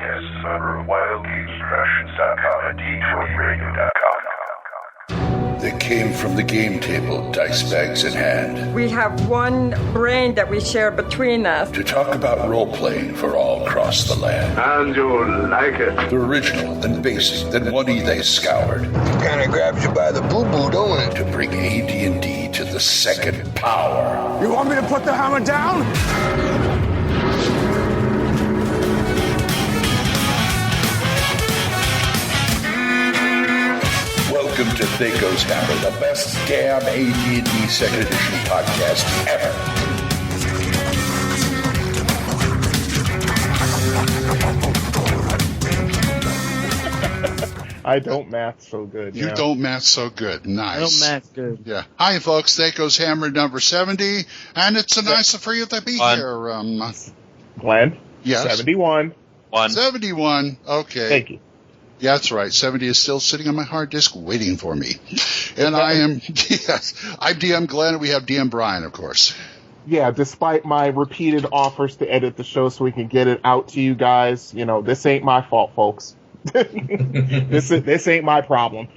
podcast is a member of WildGamesProductions.com and DetroitRadio.com. They came from the game table, dice bags in hand, We have one brain that we share between us. to talk about role-playing for all across the land. And you like it. The original and basic, then one they scoured. Kinda grabs you by the boo-boo, don't it? To bring AD&D to the second power. You want me to put the hammer down? Welcome to THACO's Hammer, the best damn AD&D second edition podcast ever. I don't math so good. You don't math so good. Nice. I don't math good. Yeah. Hi, folks. THACO's Hammer number 70, and it's a nice for you to be here. Glenn? Yes. 71. 71. Okay. Thank you. Yeah, that's right. 70 is still sitting on my hard disk waiting for me. And I am, yes, I'm DM Glenn, and we have DM Brian, of course. Yeah, despite my repeated offers to edit the show so we can get it out to you guys, you know, this ain't my fault, folks. This ain't my problem.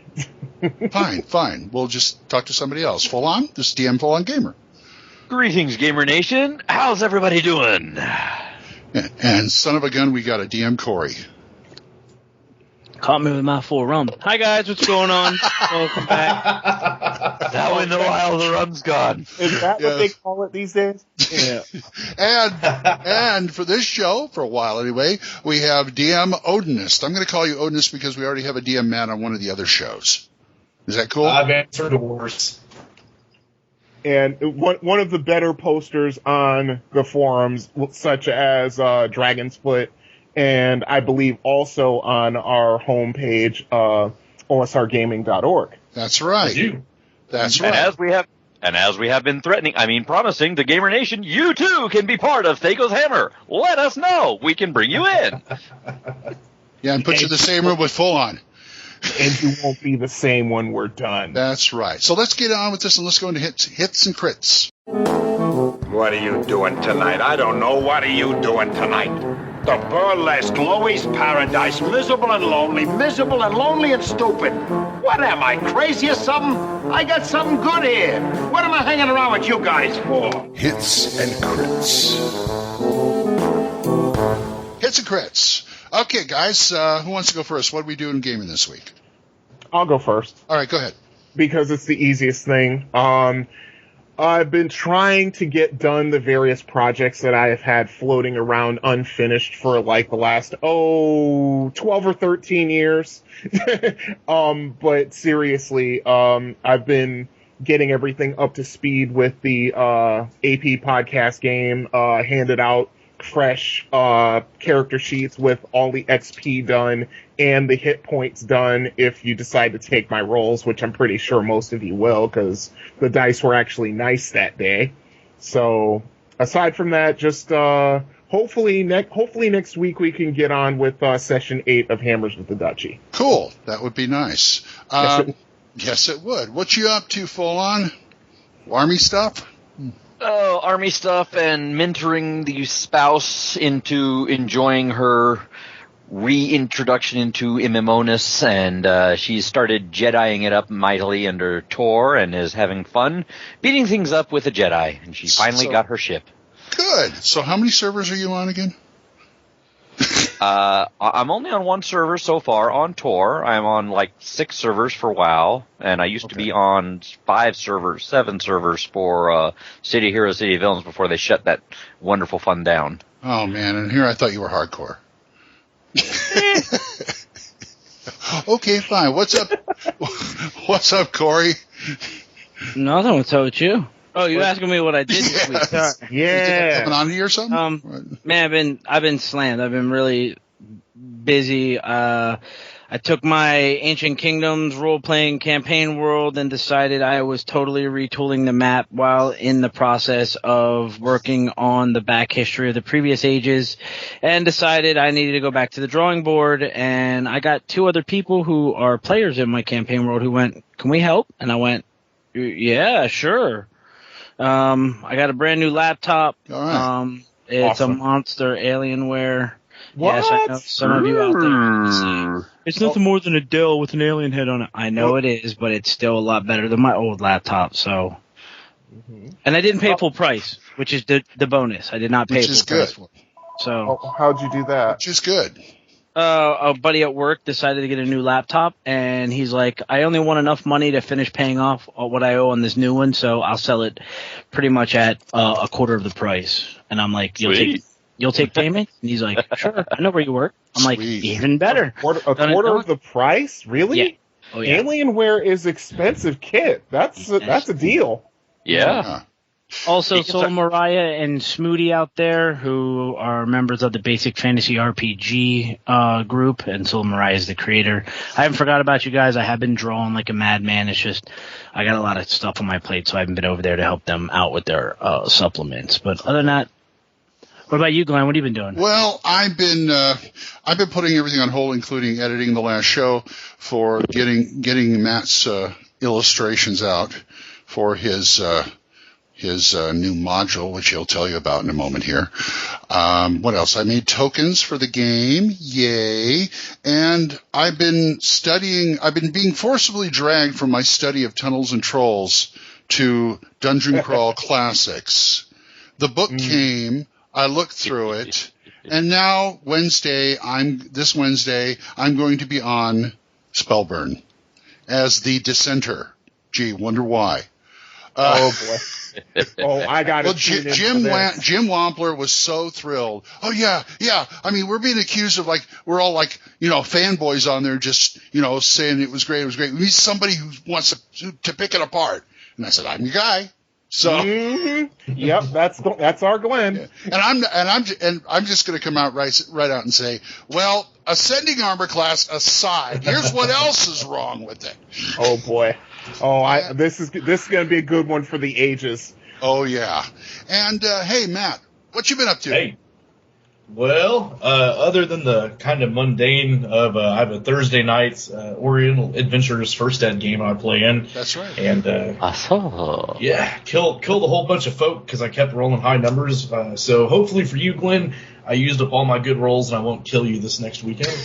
Fine. We'll just talk to somebody else. Full on? This is DM Full On Gamer. Greetings, Gamer Nation. How's everybody doing? And son of a gun, we got a DM Corey. Caught me with my full rum. Hi guys, what's going on? Welcome back. Now in the wild, the rum's gone. Is that what they call it these days? Yeah. And for this show, for a while anyway, we have DM Odinist. I'm going to call you Odinist because we already have a DM man on one of the other shows. Is that cool? I've answered worse. And one of the better posters on the forums, such as Dragon's Foot, and I believe also on our homepage, osrgaming.org. That's right. That's right. And as we have been promising the Gamer Nation, you too can be part of THACO's Hammer. Let us know. We can bring you in. Yeah, and put you in the same room with Full On. And you won't be the same when we're done. That's right. So let's get on with this, and let's go into hits and crits. What are you doing tonight? I don't know. What are you doing tonight? The burlesque, Louie's Paradise, miserable and lonely and stupid. What am I, crazy or something? I got something good here. What am I hanging around with you guys for? Hits and crits. Hits and crits. Okay, guys, who wants to go first? What are we doing gaming this week? I'll go first. All right, go ahead. Because it's the easiest thing. I've been trying to get done the various projects that I have had floating around unfinished for like the last, 12 or 13 years. But seriously, I've been getting everything up to speed with the AP podcast game, handed out fresh character sheets with all the XP done and the hit points done if you decide to take my rolls, which I'm pretty sure most of you will because the dice were actually nice that day. So aside from that, just hopefully next week we can get on with session 8 of Hammers with the Duchy. Cool. That would be nice. Yes, it would. What you up to, Full On? Army stuff? Oh, army stuff and mentoring the spouse into enjoying her reintroduction into MMO-ness, and she's started Jediing it up mightily under Tor and is having fun beating things up with a Jedi, and she finally got her ship. Good. So how many servers are you on again? I'm only on one server so far on Tor. I'm on like 6 servers for WoW, and I used to be on 7 servers for City Heroes, City of Villains before they shut that wonderful fun down. Oh man, and here I thought you were hardcore. Okay, fine. What's up? What's up, Corey? Nothing. What's up with you? Oh, you asking me what I did this week? Sorry. Yeah. Coming on here or something? Man, I've been slammed. I've been really busy. I took my Ancient Kingdoms role-playing campaign world and decided I was totally retooling the map while in the process of working on the back history of the previous ages, and decided I needed to go back to the drawing board. And I got 2 other people who are players in my campaign world who went, "Can we help?" And I went, "Yeah, sure." I got a brand new laptop. All right. It's awesome. a monster Alienware What? Yes, I know some of you out there say, it's nothing more than a Dell with an alien head on it. I know it is, but it's still a lot better than my old laptop. So, and I didn't pay full price, which is the bonus. I did not pay full price for it. So, how'd you do that? Which is good. A buddy at work decided to get a new laptop, and he's like, I only want enough money to finish paying off what I owe on this new one, so I'll sell it pretty much at a quarter of the price. And I'm like, you'll take payment? And he's like, sure, I know where you work. I'm like, even better. A quarter of the price? Really? Yeah. Oh, yeah. Alienware is expensive kit. That's a deal. Yeah. Also, Soul Mariah and Smoothie out there, who are members of the Basic Fantasy RPG group, and Soul Mariah is the creator. I haven't forgot about you guys. I have been drawing like a madman. It's just I got a lot of stuff on my plate, so I haven't been over there to help them out with their supplements. But other than that, what about you, Glenn? What have you been doing? Well, I've been putting everything on hold, including editing the last show for getting Matt's illustrations out for his new module, which he'll tell you about in a moment here. What else? I made tokens for the game. Yay. And I've been being forcibly dragged from my study of Tunnels and Trolls to Dungeon Crawl Classics. The book came, I looked through it, and now this Wednesday, I'm going to be on Spellburn as the dissenter. Gee, wonder why. Oh boy. I got it. Well, Jim Wampler was so thrilled. Oh yeah. I mean, we're being accused of we're all fanboys on there, just saying it was great. We need somebody who wants to pick it apart. And I said, I'm your guy. So, yep, that's our Glenn. Yeah. And I'm just going to come out right out and say, well, ascending armor class aside, here's what else is wrong with it. Oh boy. Oh, this is going to be a good one for the ages. Oh yeah. And hey, Matt, what you been up to? Hey. Well, other than the kind of mundane of I have a Thursday night Oriental Adventures First Ed game I play in. That's right. And yeah, killed a whole bunch of folk because I kept rolling high numbers. So hopefully for you, Glenn, I used up all my good rolls and I won't kill you this next weekend.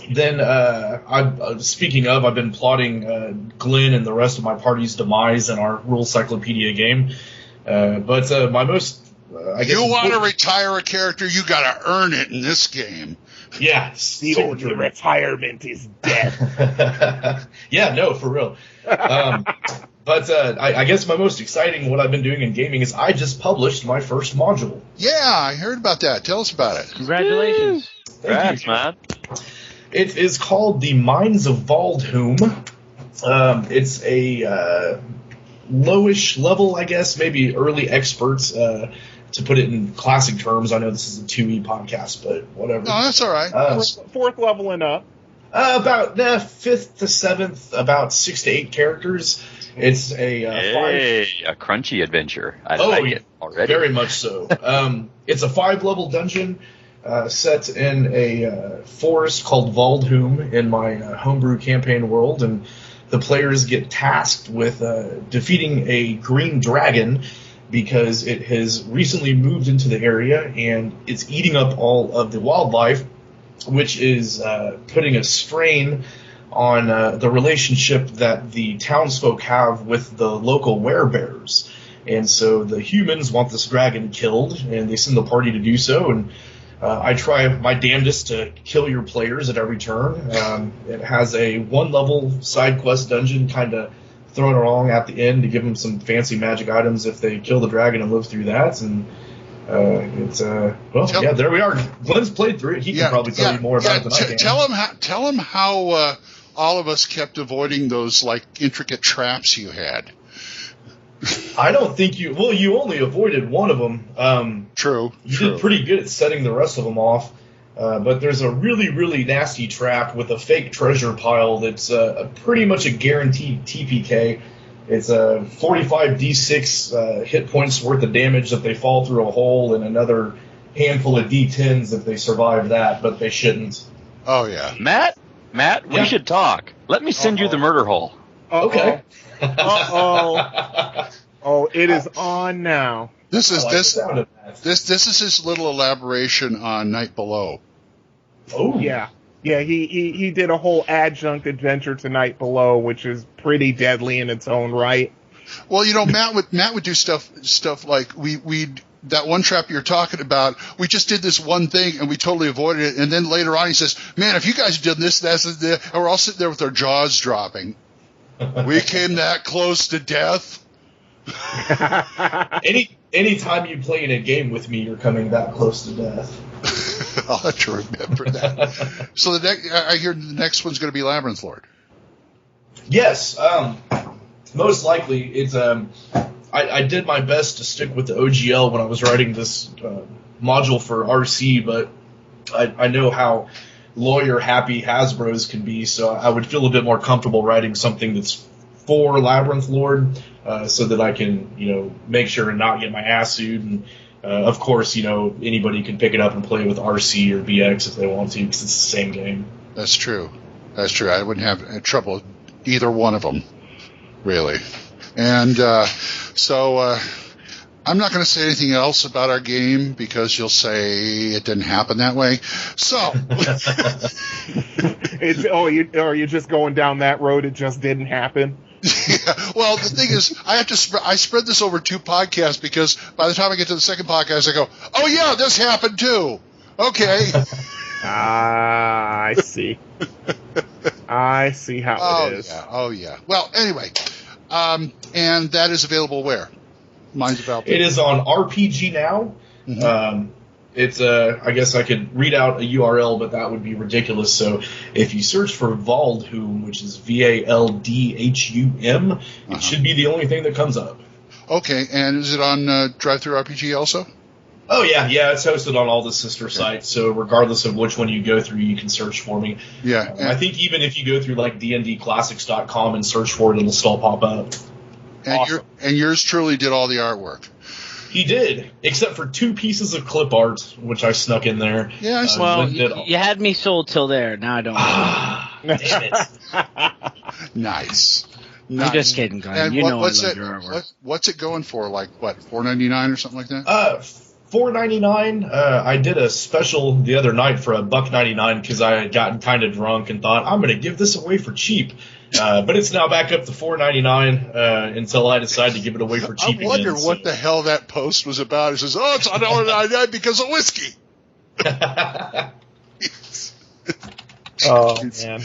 Then, speaking of, I've been plotting Glenn and the rest of my party's demise in our Rule Cyclopedia game. But my most you want to retire a character, you got to earn it in this game. Yeah, the only retirement is death. Yeah, no, for real. But I guess my most exciting, what I've been doing in gaming, is I just published my first module. Yeah, I heard about that. Tell us about it. Congratulations. Thanks, man. It is called The Mines of Valdhoom. It's a lowish level, I guess, maybe early experts, to put it in classic terms. I know this is a 2E podcast, but whatever. No, that's all right. Fourth level and up. About 5th to 7th, about 6 to 8 characters. It's a a crunchy adventure. I like it already. Very much so. It's a 5-level dungeon set in a forest called Valdhoom in my homebrew campaign world, and the players get tasked with defeating a green dragon because it has recently moved into the area and it's eating up all of the wildlife, which is putting a strain on the relationship that the townsfolk have with the local werebears. And so the humans want this dragon killed, and they send the party to do so, and I try my damnedest to kill your players at every turn. It has a 1-level side quest dungeon kind of thrown along at the end to give them some fancy magic items if they kill the dragon and live through that. And there we are. Glenn's played through it. He can probably tell you more about it than I can. Tell him how all of us kept avoiding those intricate traps you had. I don't think you only avoided one of them. True. You did pretty good at setting the rest of them off. But there's a really, really nasty trap with a fake treasure pile that's pretty much a guaranteed TPK. It's a 45d6 hit points worth of damage if they fall through a hole, and another handful of d10s if they survive that, but they shouldn't. Oh, yeah. Matt, we should talk. Let me send you the murder hole. Okay. Oh, it is on now. This is I like the sound of that. this is his little elaboration on Night Below. Oh Yeah. Yeah, he did a whole adjunct adventure to Night Below, which is pretty deadly in its own right. Well, Matt would do stuff like we that one trap you're talking about. We just did this one thing and we totally avoided it. And then later on he says, "Man, if you guys did this, and we're all sitting there with our jaws dropping. We came that close to death." Anytime you play in a game with me, you're coming that close to death. I'll have to remember that. So I hear the next one's going to be Labyrinth Lord. Yes, most likely it's I did my best to stick with the OGL when I was writing this module for RC, but I know how lawyer happy Hasbro's can be, so I would feel a bit more comfortable writing something that's for Labyrinth Lord, so that I can make sure and not get my ass sued. And of course, anybody can pick it up and play with RC or BX if they want to, because it's the same game. That's true. I wouldn't have trouble with either one of them, really. And so I'm not going to say anything else about our game because you'll say it didn't happen that way. So are you just going down that road? It just didn't happen. Yeah. Well, the thing is, I spread this over 2 podcasts because by the time I get to the second podcast, I go, "Oh yeah, this happened too." Okay. I see. I see how it is. Yeah. Oh yeah. Well, anyway, and that is available where? Mine's about. It is on RPG Now. Mm-hmm. It's I guess I could read out a URL, but that would be ridiculous. So if you search for Valdhum, which is VALDHUM, it should be the only thing that comes up. Okay, and is it on Drive-Thru RPG also? Oh yeah, it's hosted on all the sister sites. So regardless of which one you go through, you can search for me. Yeah, I think even if you go through like dndclassics.com and search for it, it'll still pop up. And Awesome. yours truly did all the artwork. He did, except for 2 pieces of clip art, which I snuck in there. Yeah, I Well, you had me sold till there. Now I don't. Damn it. Nice. I'm just kidding, Glenn. And I love it, your artwork. What's it going for? Like what? $4.99 or something like that? $4.99. I did a special the other night for $1.99 because I had gotten kind of drunk and thought I'm going to give this away for cheap. But it's now back up to $4.99 until I decide to give it away for cheap again. I wonder what the hell that post was about. It says, "Oh, it's $1.99 because of whiskey." Oh man,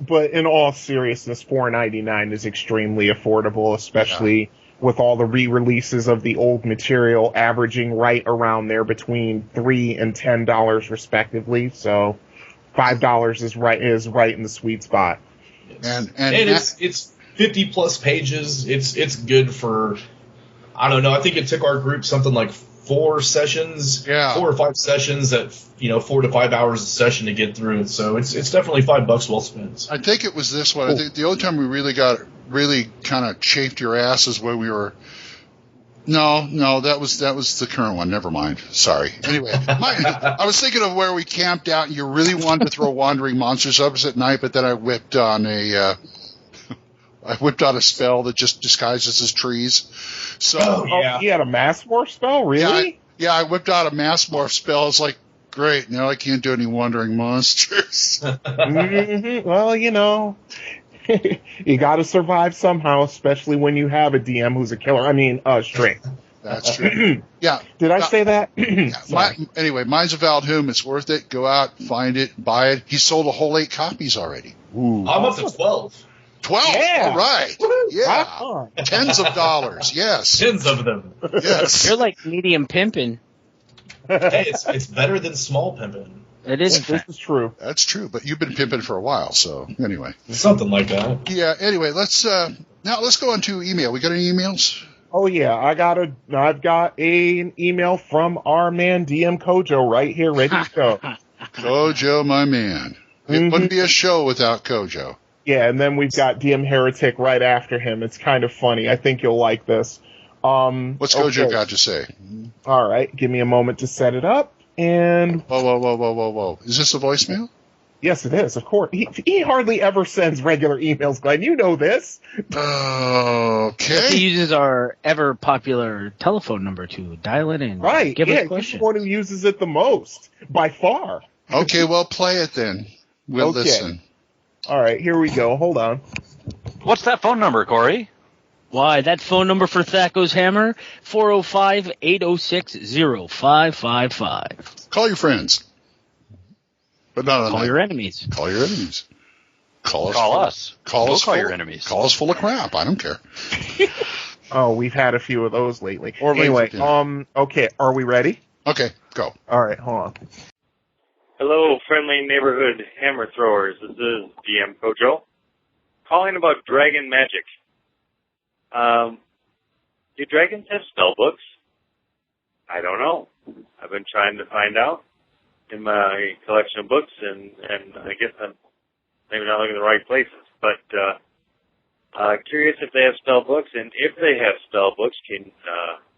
but in all seriousness, $4.99 is extremely affordable, especially with all the re-releases of the old material, averaging right around there between $3 and $10 respectively. So $5 is right in the sweet spot. And it's 50 plus pages. It's good for, I don't know. I think it took our group something like 4 sessions, 4 or 5 sessions at 4 to 5 hours a session to get through it. So it's definitely $5 well spent. I think it was this one. Cool. I think the only time we really kind of chafed your ass is when we were. No, that was the current one. Never mind. Sorry. Anyway, I was thinking of where we camped out and you really wanted to throw Wandering Monsters up at night, but then I whipped on a spell that just disguises as trees. So he had a mass morph spell, really? Yeah, I whipped out a mass morph spell. It's like, great, now I can't do any Wandering Monsters. Mm-hmm. Well, you got to survive somehow, especially when you have a DM who's a killer. I mean, straight. That's true. Yeah. Did I say that? Anyway, mine's a Valdhum. It's worth it. Go out, find it, buy it. He sold a whole 8 copies already. Ooh. I'm up to 12. 12? Yeah. All right. Yeah. Tens of dollars. Yes. Tens of them. Yes. You're like medium pimping. Hey, it's better than small pimping. It is. This is true. That's true, but you've been pimping for a while, so anyway. Something like that. Yeah, anyway, let's go on to email. We got any emails? Oh yeah, I've got an email from our man DM Kojo right here, ready to go. Kojo, my man. It wouldn't be a show without Kojo. Yeah, and then we've got DM Heretic right after him. It's kind of funny. I think you'll like this. What's Kojo got to say? All right, give me a moment to set it up. And whoa! Is this a voicemail? Yes, it is, of course. He hardly ever sends regular emails, Glenn. You know this. Okay. He uses our ever popular telephone number to dial it in. Right. Give us He's questions. the one who uses it the most, by far. Okay, well, play it then. We'll Okay. listen. All right, here we go. Hold on. What's that phone number, Corey? Why, that phone number for THACO's Hammer, 405-806-0555. Call your friends. But not on Call that. your enemies. Call your enemies. Call us. Call us. Call We'll us. call full, your enemies. Call us full of crap. I don't care. Oh, we've had a few of those lately. Or late anyway, for dinner. okay, are we ready? Okay, go. All right, hold on. Hello, friendly neighborhood hammer throwers. This is DM Kojo. Calling about dragon magic. Do dragons have spell books? I don't know. I've been trying to find out in my collection of books, and I guess I'm maybe not looking in the right places. But curious if they have spell books, and if they have spell books, can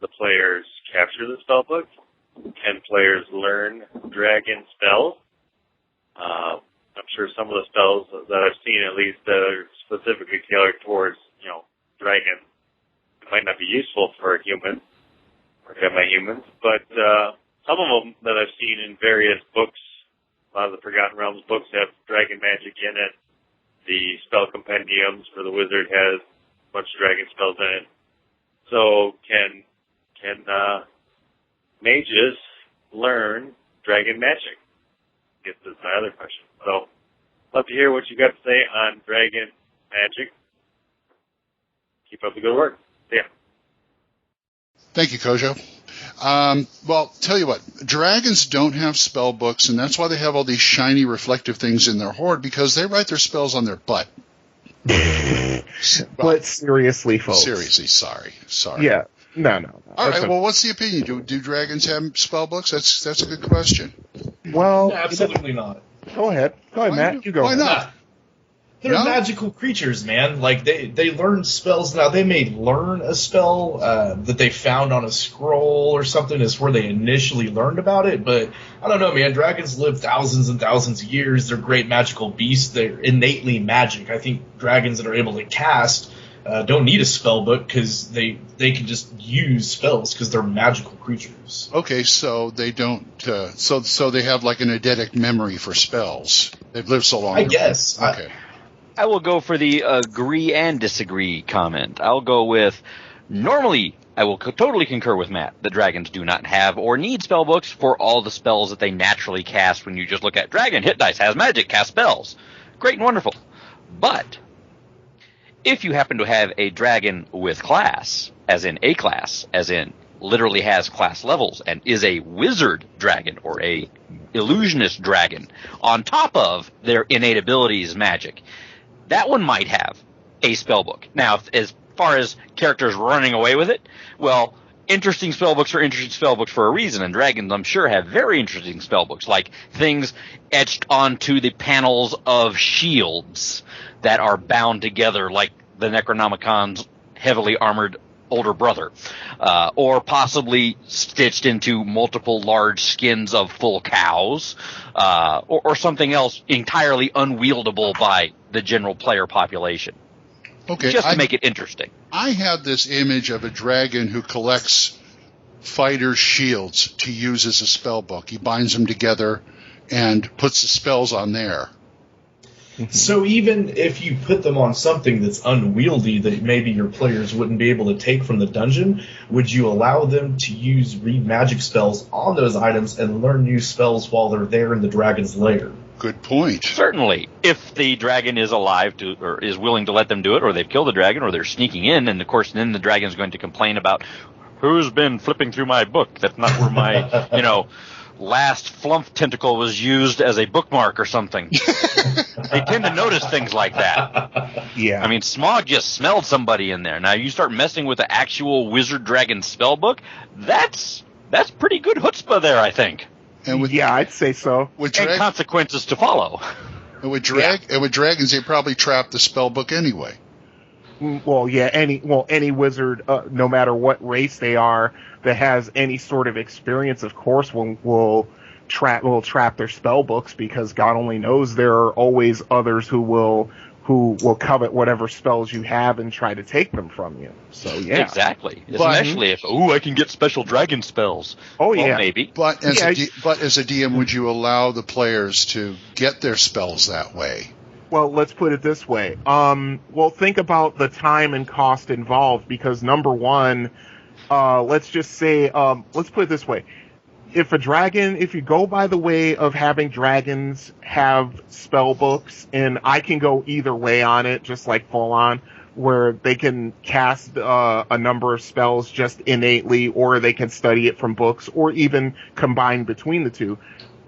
the players capture the spell books? Can players learn dragon spells? I'm sure some of the spells that I've seen, at least, that are specifically tailored towards, dragons, might not be useful for a human or semi-humans, but some of them that I've seen in various books, a lot of the Forgotten Realms books have dragon magic in it. The spell compendiums for the wizard has a bunch of dragon spells in it. So can mages learn dragon magic? I guess that's my other question. So, love to hear what you got to say on dragon magic. Keep up the good work. See ya. Thank you, Kojo. Well, tell you what, dragons don't have spell books, and that's why they have all these shiny reflective things in their hoard, because they write their spells on their butt. But seriously, folks. Seriously, sorry. Yeah, no. All right, well, what's the opinion? Do dragons have spell books? That's a good question. Well, No, absolutely not. Go ahead, Matt. You go. Why ahead. not? They're No? magical creatures, man. Like they learn spells. Now they may learn a spell that they found on a scroll or something is where they initially learned about it. But I don't know, man. Dragons live thousands and thousands of years. They're great magical beasts. They're innately magic. I think dragons that are able to cast don't need a spell book because they can just use spells because they're magical creatures. Okay, so they don't. So they have like an eidetic memory for spells. They've lived so long. I guess. Okay. I will go for the agree and disagree comment. I'll go with, normally, I will totally concur with Matt. The dragons do not have or need spell books for all the spells that they naturally cast when you just look at dragon, hit dice, has magic, cast spells. Great and wonderful. But if you happen to have a dragon with class, as in A class, as in literally has class levels, and is a wizard dragon or a illusionist dragon, on top of their innate abilities magic, that one might have a spellbook. Now, as far as characters running away with it, well, interesting spellbooks are interesting spellbooks for a reason, and dragons, I'm sure, have very interesting spellbooks, like things etched onto the panels of shields that are bound together, like the Necronomicon's heavily armored older brother, or possibly stitched into multiple large skins of full cows, or something else entirely unwieldable by the general player population. Okay. Just to make it interesting. I have this image of a dragon who collects fighters' shields to use as a spell book. He binds them together and puts the spells on there. So even if you put them on something that's unwieldy that maybe your players wouldn't be able to take from the dungeon, would you allow them to read magic spells on those items and learn new spells while they're there in the dragon's lair? Good point. Certainly. If the dragon is alive or is willing to let them do it, or they've killed the dragon, or they're sneaking in, and of course then the dragon's going to complain about who's been flipping through my book. That's not where my, last flump tentacle was used as a bookmark or something. They tend to notice things like that. Yeah. I mean, Smog just smelled somebody in there. Now you start messing with the actual wizard dragon spell book, that's pretty good chutzpah there, I think. And yeah, I'd say so. With and consequences to follow. And with dragons, they probably trap the spell book anyway. Well, yeah, any wizard, no matter what race they are, that has any sort of experience, of course, will trap their spell books, because God only knows there are always others who will covet whatever spells you have and try to take them from you. So yeah, exactly. Especially if I can get special dragon spells. Oh yeah, maybe. But as a DM, would you allow the players to get their spells that way? Well, let's put it this way. Well, think about the time and cost involved, because number one, let's just say, let's put it this way. If you go by the way of having dragons have spell books, and I can go either way on it, just like full on, where they can cast a number of spells just innately, or they can study it from books, or even combine between the two.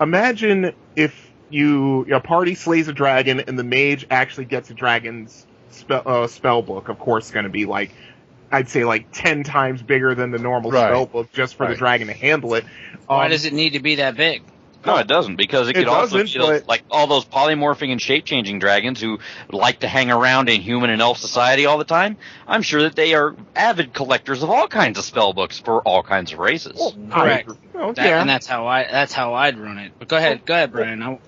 Imagine if a party slays a dragon and the mage actually gets a dragon's spell book. Of course, it's going to be I'd say 10 times bigger than the normal spell book, just for the dragon to handle it. Why does it need to be that big? No, it doesn't, because it could also be like all those polymorphing and shape-changing dragons who like to hang around in human and elf society all the time. I'm sure that they are avid collectors of all kinds of spell books for all kinds of races. Well, correct. And that's how I'd run it. But go ahead, Brian. No,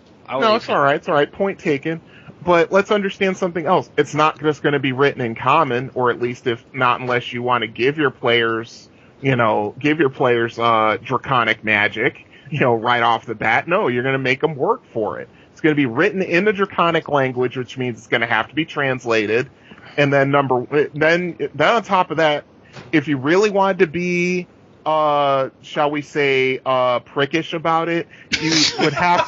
it's all right. It's all right. Point taken. But let's understand something else. It's not just going to be written in common, or at least if not, unless you want to give your players draconic magic, right off the bat. No, you're going to make them work for it. It's going to be written in the draconic language, which means it's going to have to be translated. And then then on top of that, if you really wanted to be, shall we say, prickish about it, you would have,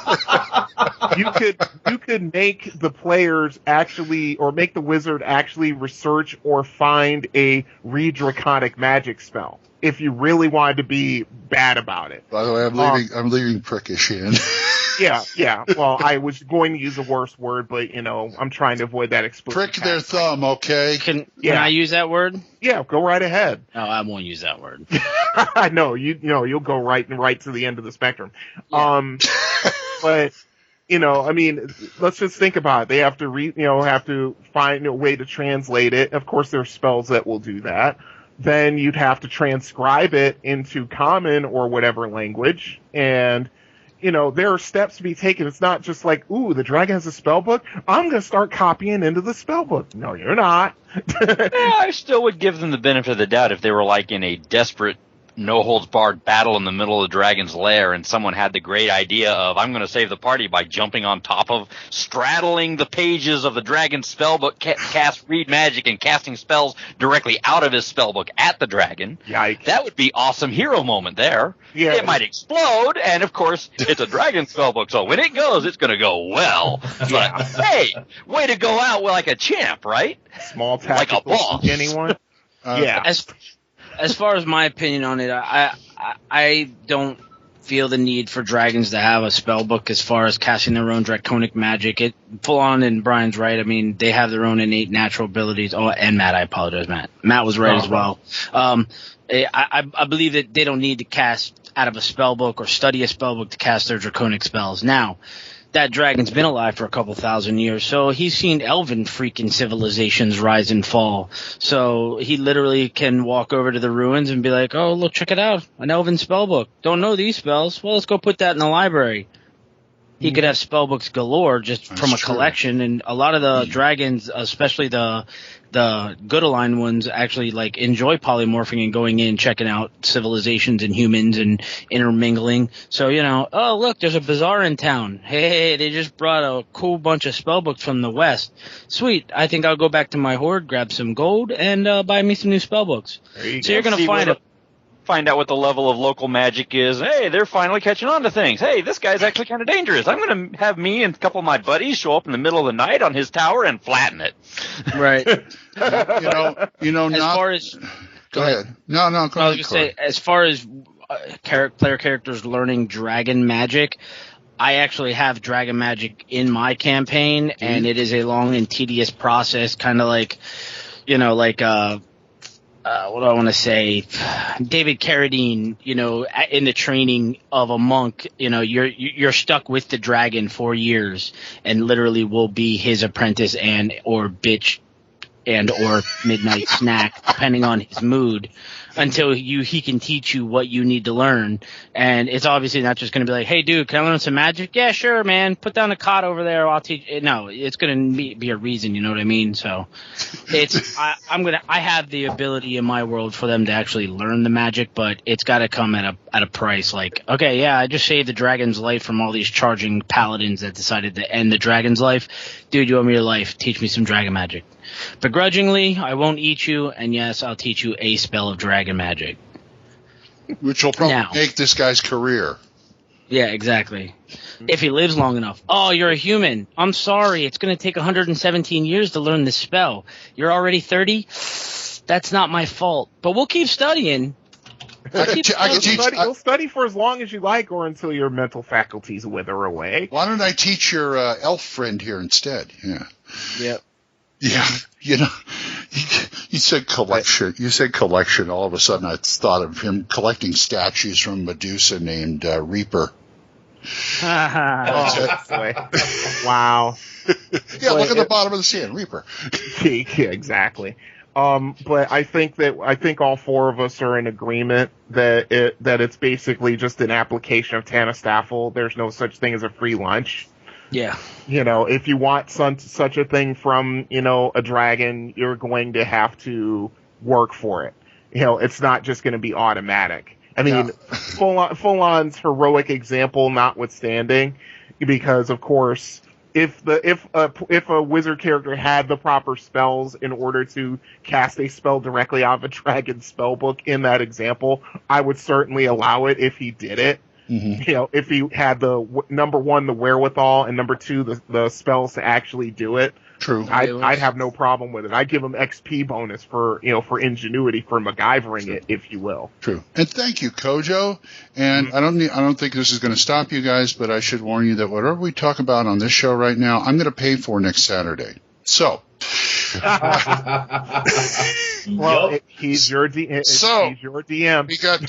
you could make the players actually, or make the wizard actually research or find a read-draconic magic spell, if you really wanted to be bad about it. By the way, I'm leaving prickish in. Yeah. Well, I was going to use a worse word, but I'm trying to avoid that explicit. Prick their thumb, okay? Can I use that word? Yeah, go right ahead. No, I won't use that word. I know you'll go right to the end of the spectrum. Yeah. But I mean, let's just think about it. They have to have to find a way to translate it. Of course, there are spells that will do that. Then you'd have to transcribe it into common or whatever language, and there are steps to be taken. It's not just like, ooh, the dragon has a spell book, I'm going to start copying into the spell book. No, you're not. Yeah, I still would give them the benefit of the doubt if they were in a desperate, no-holds-barred battle in the middle of the dragon's lair, and someone had the great idea of, I'm going to save the party by jumping on top of, straddling the pages of the dragon's spellbook, cast read magic, and casting spells directly out of his spellbook at the dragon. Yikes. That would be awesome hero moment there. Yeah. It might explode, and of course, it's a dragon spellbook, so when it goes, it's going to go well. But, hey, way to go out like a champ, right? Small tactical, like a boss. Anyone? Yeah. As far as my opinion on it, I don't feel the need for dragons to have a spell book as far as casting their own draconic magic. It full on, and Brian's right. I mean, they have their own innate natural abilities. Oh, and Matt, I apologize, Matt. Matt was right as well. I believe that they don't need to cast out of a spell book or study a spell book to cast their draconic spells. Now, that dragon's been alive for a couple thousand years, so he's seen elven freaking civilizations rise and fall. So he literally can walk over to the ruins and be like, oh, look, check it out, an elven spellbook. Don't know these spells? Well, let's go put that in the library. He could have spellbooks galore just from a collection, and a lot of the dragons, especially the good aligned ones, actually enjoy polymorphing and going in, checking out civilizations and humans and intermingling. So oh look, there's a bazaar in town. Hey, they just brought a cool bunch of spellbooks from the west. Sweet, I think I'll go back to my hoard, grab some gold, and buy me some new spellbooks. So you're gonna find out what the level of local magic is. Hey, they're finally catching on to things. Hey, this guy's actually kind of dangerous. I'm going to have me and a couple of my buddies show up in the middle of the night on his tower and flatten it. Right. As far as go ahead. No, go ahead. I was going to say, as far as player characters learning dragon magic, I actually have dragon magic in my campaign, and it is a long and tedious process, kind of what do I want to say? David Carradine, in the training of a monk, you're stuck with the dragon for years and literally will be his apprentice or bitch and or midnight snack, depending on his mood, until he can teach you what you need to learn. And it's obviously not just going to be like, hey, dude, can I learn some magic? Yeah, sure, man. Put down a cot over there. I'll teach. No, it's going to be a reason. You know what I mean? So I have the ability in my world for them to actually learn the magic, but it's got to come at a price. Like, okay, yeah, I just saved the dragon's life from all these charging paladins that decided to end the dragon's life. Dude, you owe me your life. Teach me some dragon magic. Begrudgingly, I won't eat you, and yes, I'll teach you a spell of dragon magic. Which will probably make this guy's career. Yeah, exactly. If he lives long enough. Oh, you're a human. I'm sorry. It's going to take 117 years to learn this spell. You're already 30? That's not my fault. But we'll keep studying. You'll study for as long as you like or until your mental faculties wither away. Why don't I teach your elf friend here instead? Yeah. Yep. Yeah, you said collection. You said collection. All of a sudden, I thought of him collecting statues from Medusa named Reaper. Oh, boy. Wow. Yeah, look at the bottom of the sea, Reaper. Yeah, exactly. But I think all four of us are in agreement that it's basically just an application of Tanastaffel. There's no such thing as a free lunch. Yeah. If you want such a thing from, a dragon, you're going to have to work for it. It's not just going to be automatic. I mean, Full-On's heroic example notwithstanding, because of course, if a wizard character had the proper spells in order to cast a spell directly out of a dragon spellbook in that example, I would certainly allow it if he did it. Mm-hmm. If he had number one, the wherewithal, and number two, the spells to actually do it. True. I'd have no problem with it. I'd give him XP bonus for ingenuity, for MacGyvering it, if you will. True. And thank you, Kojo. And I don't think this is going to stop you guys, but I should warn you that whatever we talk about on this show right now, I'm going to pay for next Saturday. So. Well, he's your DM. We got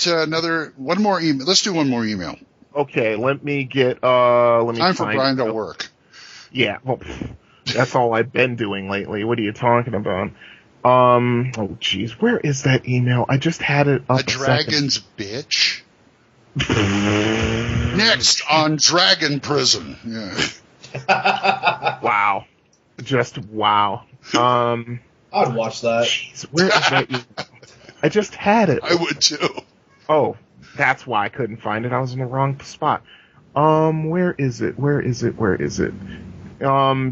one more email. Let's do one more email. Okay, let me get time for Brian to work. Yeah, well, that's all I've been doing lately. What are you talking about? Oh jeez, where is that email? I just had it up. A dragon's bitch. Next on Dragon Prison. Yeah. Wow. Just wow. I'd watch that. Jeez, where is that email? I just had it. I would too. Oh, that's why I couldn't find it. I was in the wrong spot. Where is it?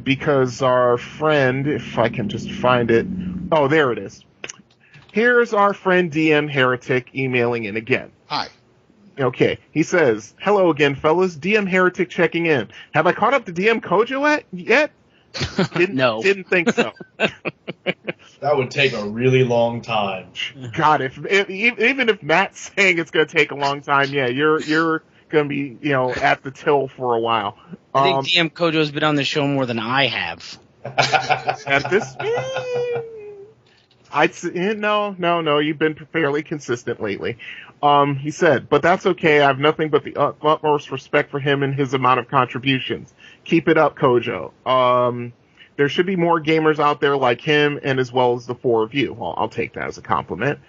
Because our friend, if I can just find it. Oh, there it is. Here's our friend DM Heretic emailing in again. Hi. Okay, he says, hello again, fellas. DM Heretic checking in. Have I caught up to DM Kojo yet? No. Didn't think so. That would take a really long time. God, even if Matt's saying it's going to take a long time, yeah, you're going to be, at the till for a while. I think DM Kojo's been on the show more than I have. At this, no, you've been fairly consistent lately. He said, but that's okay. I have nothing but the utmost respect for him and his amount of contributions. Keep it up, Kojo. There should be more gamers out there like him, and as well as the four of you. Well, I'll take that as a compliment.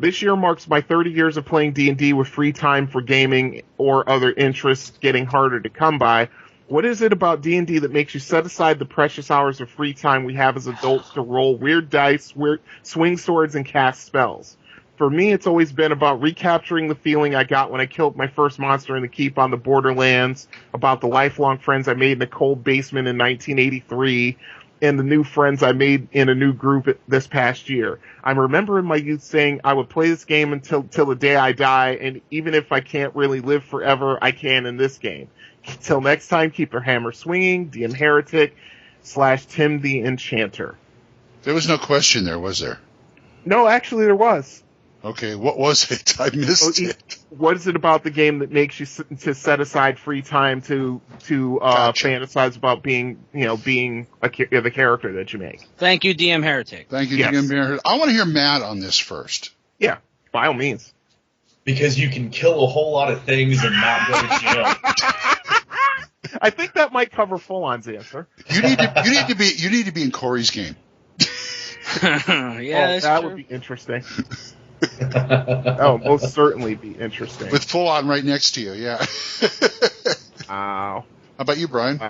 This year marks my 30 years of playing D&D with free time for gaming or other interests getting harder to come by. What is it about D&D that makes you set aside the precious hours of free time we have as adults to roll weird dice, swing swords, and cast spells? For me, it's always been about recapturing the feeling I got when I killed my first monster in the keep on the Borderlands, about the lifelong friends I made in a cold basement in 1983, and the new friends I made in a new group this past year. I remember in my youth saying I would play this game until the day I die, and even if I can't really live forever, I can in this game. Till next time, keep your hammer swinging. DM Heretic / Tim the Enchanter. There was no question there, was there? No, actually there was. Okay, what was it? I missed it. What is it about the game that makes you to set aside free time to fantasize about being the character that you make? Thank you, DM Heretic. Thank you, DM Heretic. I want to hear Matt on this first. Yeah, by all means. Because you can kill a whole lot of things and not go to jail. I think that might cover Full-On's answer. You need to be in Corey's game. Yeah, that would be interesting. That will most certainly be interesting. With full on right next to you, yeah. Wow. How about you, Brian?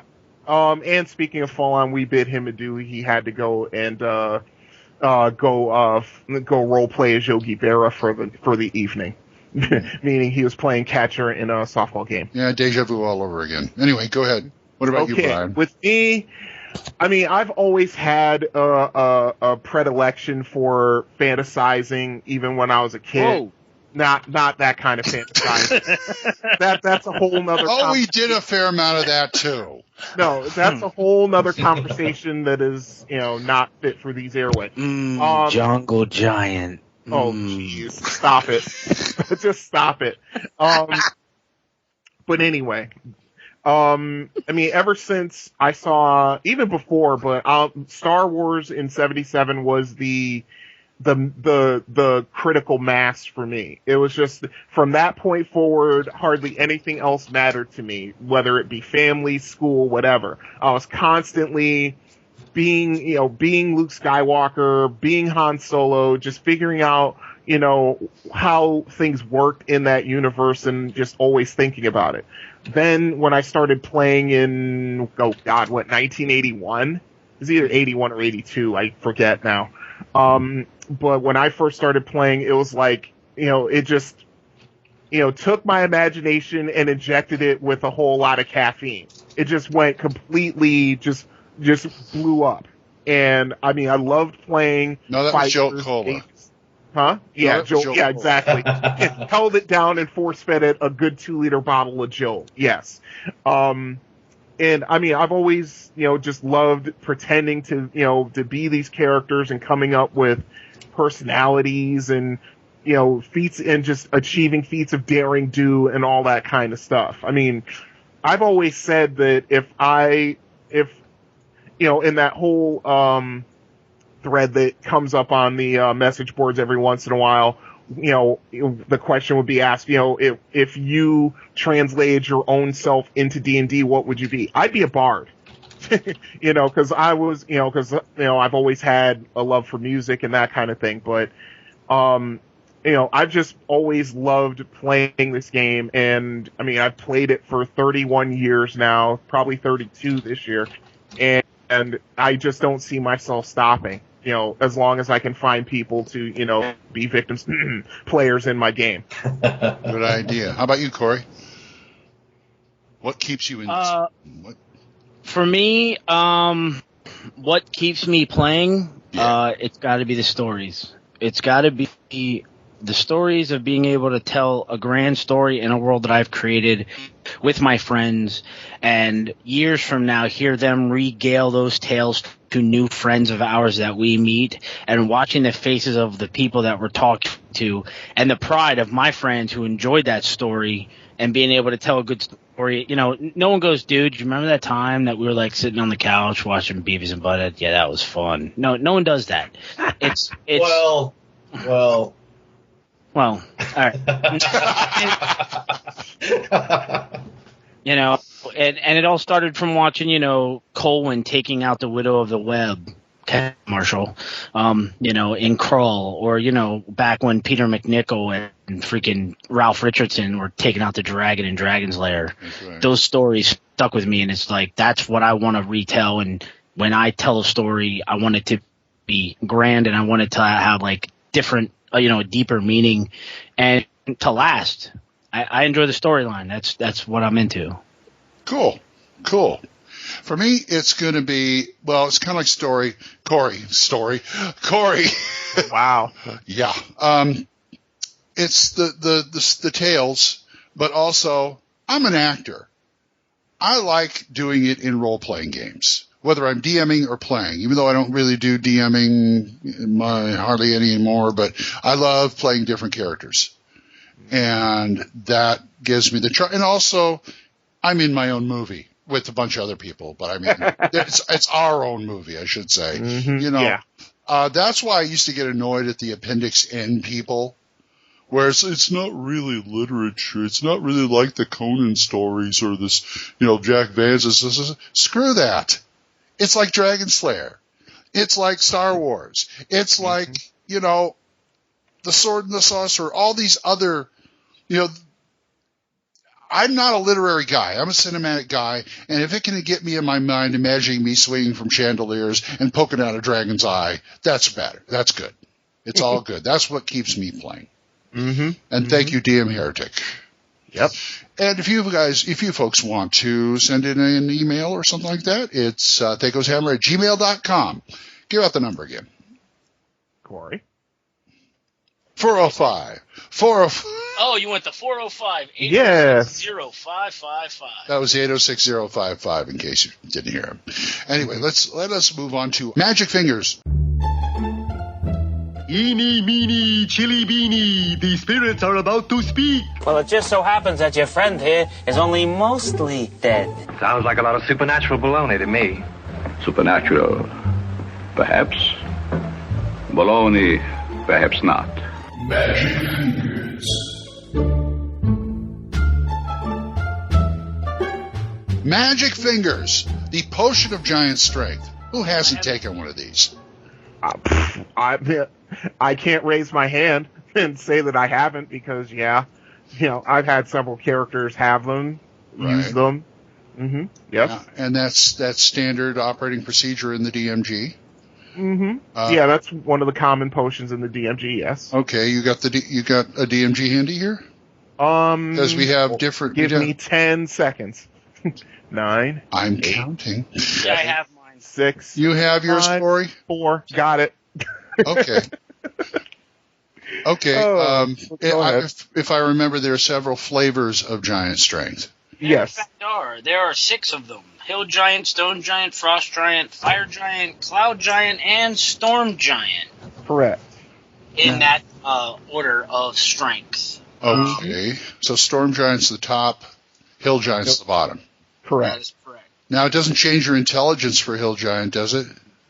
And speaking of full on, we bid him adieu. He had to go and go role play as Yogi Berra for the evening, meaning he was playing catcher in a softball game. Yeah, deja vu all over again. Anyway, go ahead. What about you, Brian? With me, I mean, I've always had a predilection for fantasizing, even when I was a kid. Whoa. Not that kind of fantasizing. That's a whole nother. Oh, we did a fair amount of that too. No, that's a whole nother conversation that is, not fit for these airways. Jungle Giant. Oh, jeez, stop it! Just stop it. But anyway, I mean, ever since I saw, even before, but Star Wars in '77 was the critical mass for me. It was just from that point forward, hardly anything else mattered to me, whether it be family, school, whatever. I was constantly being Luke Skywalker, being Han Solo, just figuring out, how things worked in that universe and just always thinking about it. Then when I started playing in, 1981? It was either 81 or 82, I forget now. But when I first started playing, it was like, it just, took my imagination and injected it with a whole lot of caffeine. It just went completely, just blew up. And I mean, I loved playing. No, that was Joe Cola. Huh? Yeah, no, Joe. Yeah, exactly. Held it down and force-fed it a good 2-liter bottle of Joe. Yes. And I mean, I've always, just loved pretending to be these characters and coming up with personalities and, feats and just achieving feats of daring do and all that kind of stuff. I mean, I've always said that if in that whole, thread that comes up on the, message boards every once in a while, the question would be asked, if you translated your own self into D&D, what would you be? I'd be a bard. Cause I was, I've always had a love for music and that kind of thing, but, I've just always loved playing this game, and I mean, I've played it for 31 years now, probably 32 this year, and I just don't see myself stopping. As long as I can find people to, be victims, players in my game. Good idea. How about you, Corey? What keeps you in this? For me, what keeps me playing, it's got to be the stories. It's got to be the stories of being able to tell a grand story in a world that I've created with my friends, and years from now hear them regale those tales to new friends of ours that we meet, and watching the faces of the people that we're talking to and the pride of my friends who enjoyed that story and being able to tell a good story. No one goes, dude, do you remember that time that we were like sitting on the couch watching Beavis and Butthead? Yeah, that was fun. No one does that. It's well, all right. And it all started from watching, Colwyn taking out the Widow of the Web commercial, in Krull, or, back when Peter McNichol and freaking Ralph Richardson were taking out the dragon in Dragon's Lair. Right. Those stories stuck with me, and it's like, that's what I want to retell. And when I tell a story, I want it to be grand, and I want it to have like different, a deeper meaning and to last. I enjoy the storyline. That's what I'm into. Cool. For me, it's going to be, it's kind of like Corey. Wow. Yeah. It's the tales, but also I'm an actor. I like doing it in role-playing games, whether I'm DMing or playing, even though I don't really do DMing hardly anymore, but I love playing different characters. And that gives me and also I'm in my own movie with a bunch of other people, but I mean, it's our own movie, I should say. Mm-hmm. Yeah. That's why I used to get annoyed at the Appendix N people, where it's not really literature. It's not really like the Conan stories or this, Jack Vance's. Screw that. It's like Dragon Slayer. It's like Star Wars. It's like, the Sword and the Sorcerer, all these other, I'm not a literary guy. I'm a cinematic guy, and if it can get me in my mind imagining me swinging from chandeliers and poking out a dragon's eye, that's better. That's good. It's all good. That's what keeps me playing. Mm-hmm. And thank you, DM Heretic. Yep. And if you folks want to send in an email or something like that, it's THACOshammer@gmail.com. Give out the number again. Corey. 405. Oh, you went to 405 Yes. 555. That was 806-055 in case you didn't hear him. Anyway, let us move on to Magic Fingers. Eeny, meeny, chili beanie, the spirits are about to speak. Well, it just so happens that your friend here is only mostly dead. Sounds like a lot of supernatural baloney to me. Supernatural, perhaps. Baloney, perhaps not. Magic Fingers. Magic Fingers, the potion of giant strength. Who hasn't taken one of these? I can't raise my hand and say that I haven't because, I've had several characters have them, use them. Mm-hmm. Yep. And that's standard operating procedure in the DMG. Mm-hmm. That's one of the common potions in the DMG. Yes. Okay, you got a DMG handy here? Because we have different. Give me 10 seconds. 9. I'm counting. Yeah, I have mine. 6. You have yours, 5, Corey? 4. Got it. Okay. Okay. If I remember, there are several flavors of giant strength. Yes. In fact, there are 6 of them: Hill Giant, Stone Giant, Frost Giant, Fire Giant, Cloud Giant, and Storm Giant. Correct. In that order of strength. Okay. So Storm Giant's the top, Hill Giant's the bottom. Correct. That is correct. Now, it doesn't change your intelligence for Hill Giant, does it?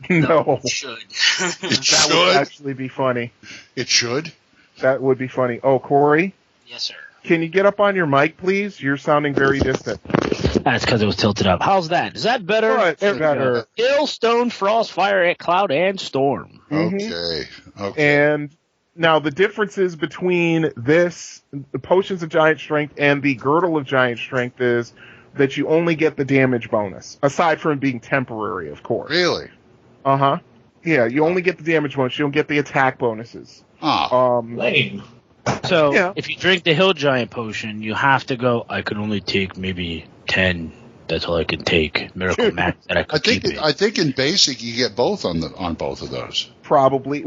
No. It should. That would actually be funny. It should? That would be funny. Oh, Corey? Yes, sir. Can you get up on your mic, please? You're sounding very distant. That's because it was tilted up. How's that? Is that better? Oh, it's better. Hill, Stone, Frost, Fire, Cloud, and Storm. Okay. And now the differences between the Potions of Giant Strength and the Girdle of Giant Strength is that you only get the damage bonus, aside from being temporary, of course. Really? Uh-huh. Yeah, you only get the damage bonus. You don't get the attack bonuses. Lame. So, if you drink the Hill Giant potion, you have to go, I can only take maybe 10. That's all I can take. Miracle Max that I could keep it. I think in basic you get both on both of those. Probably,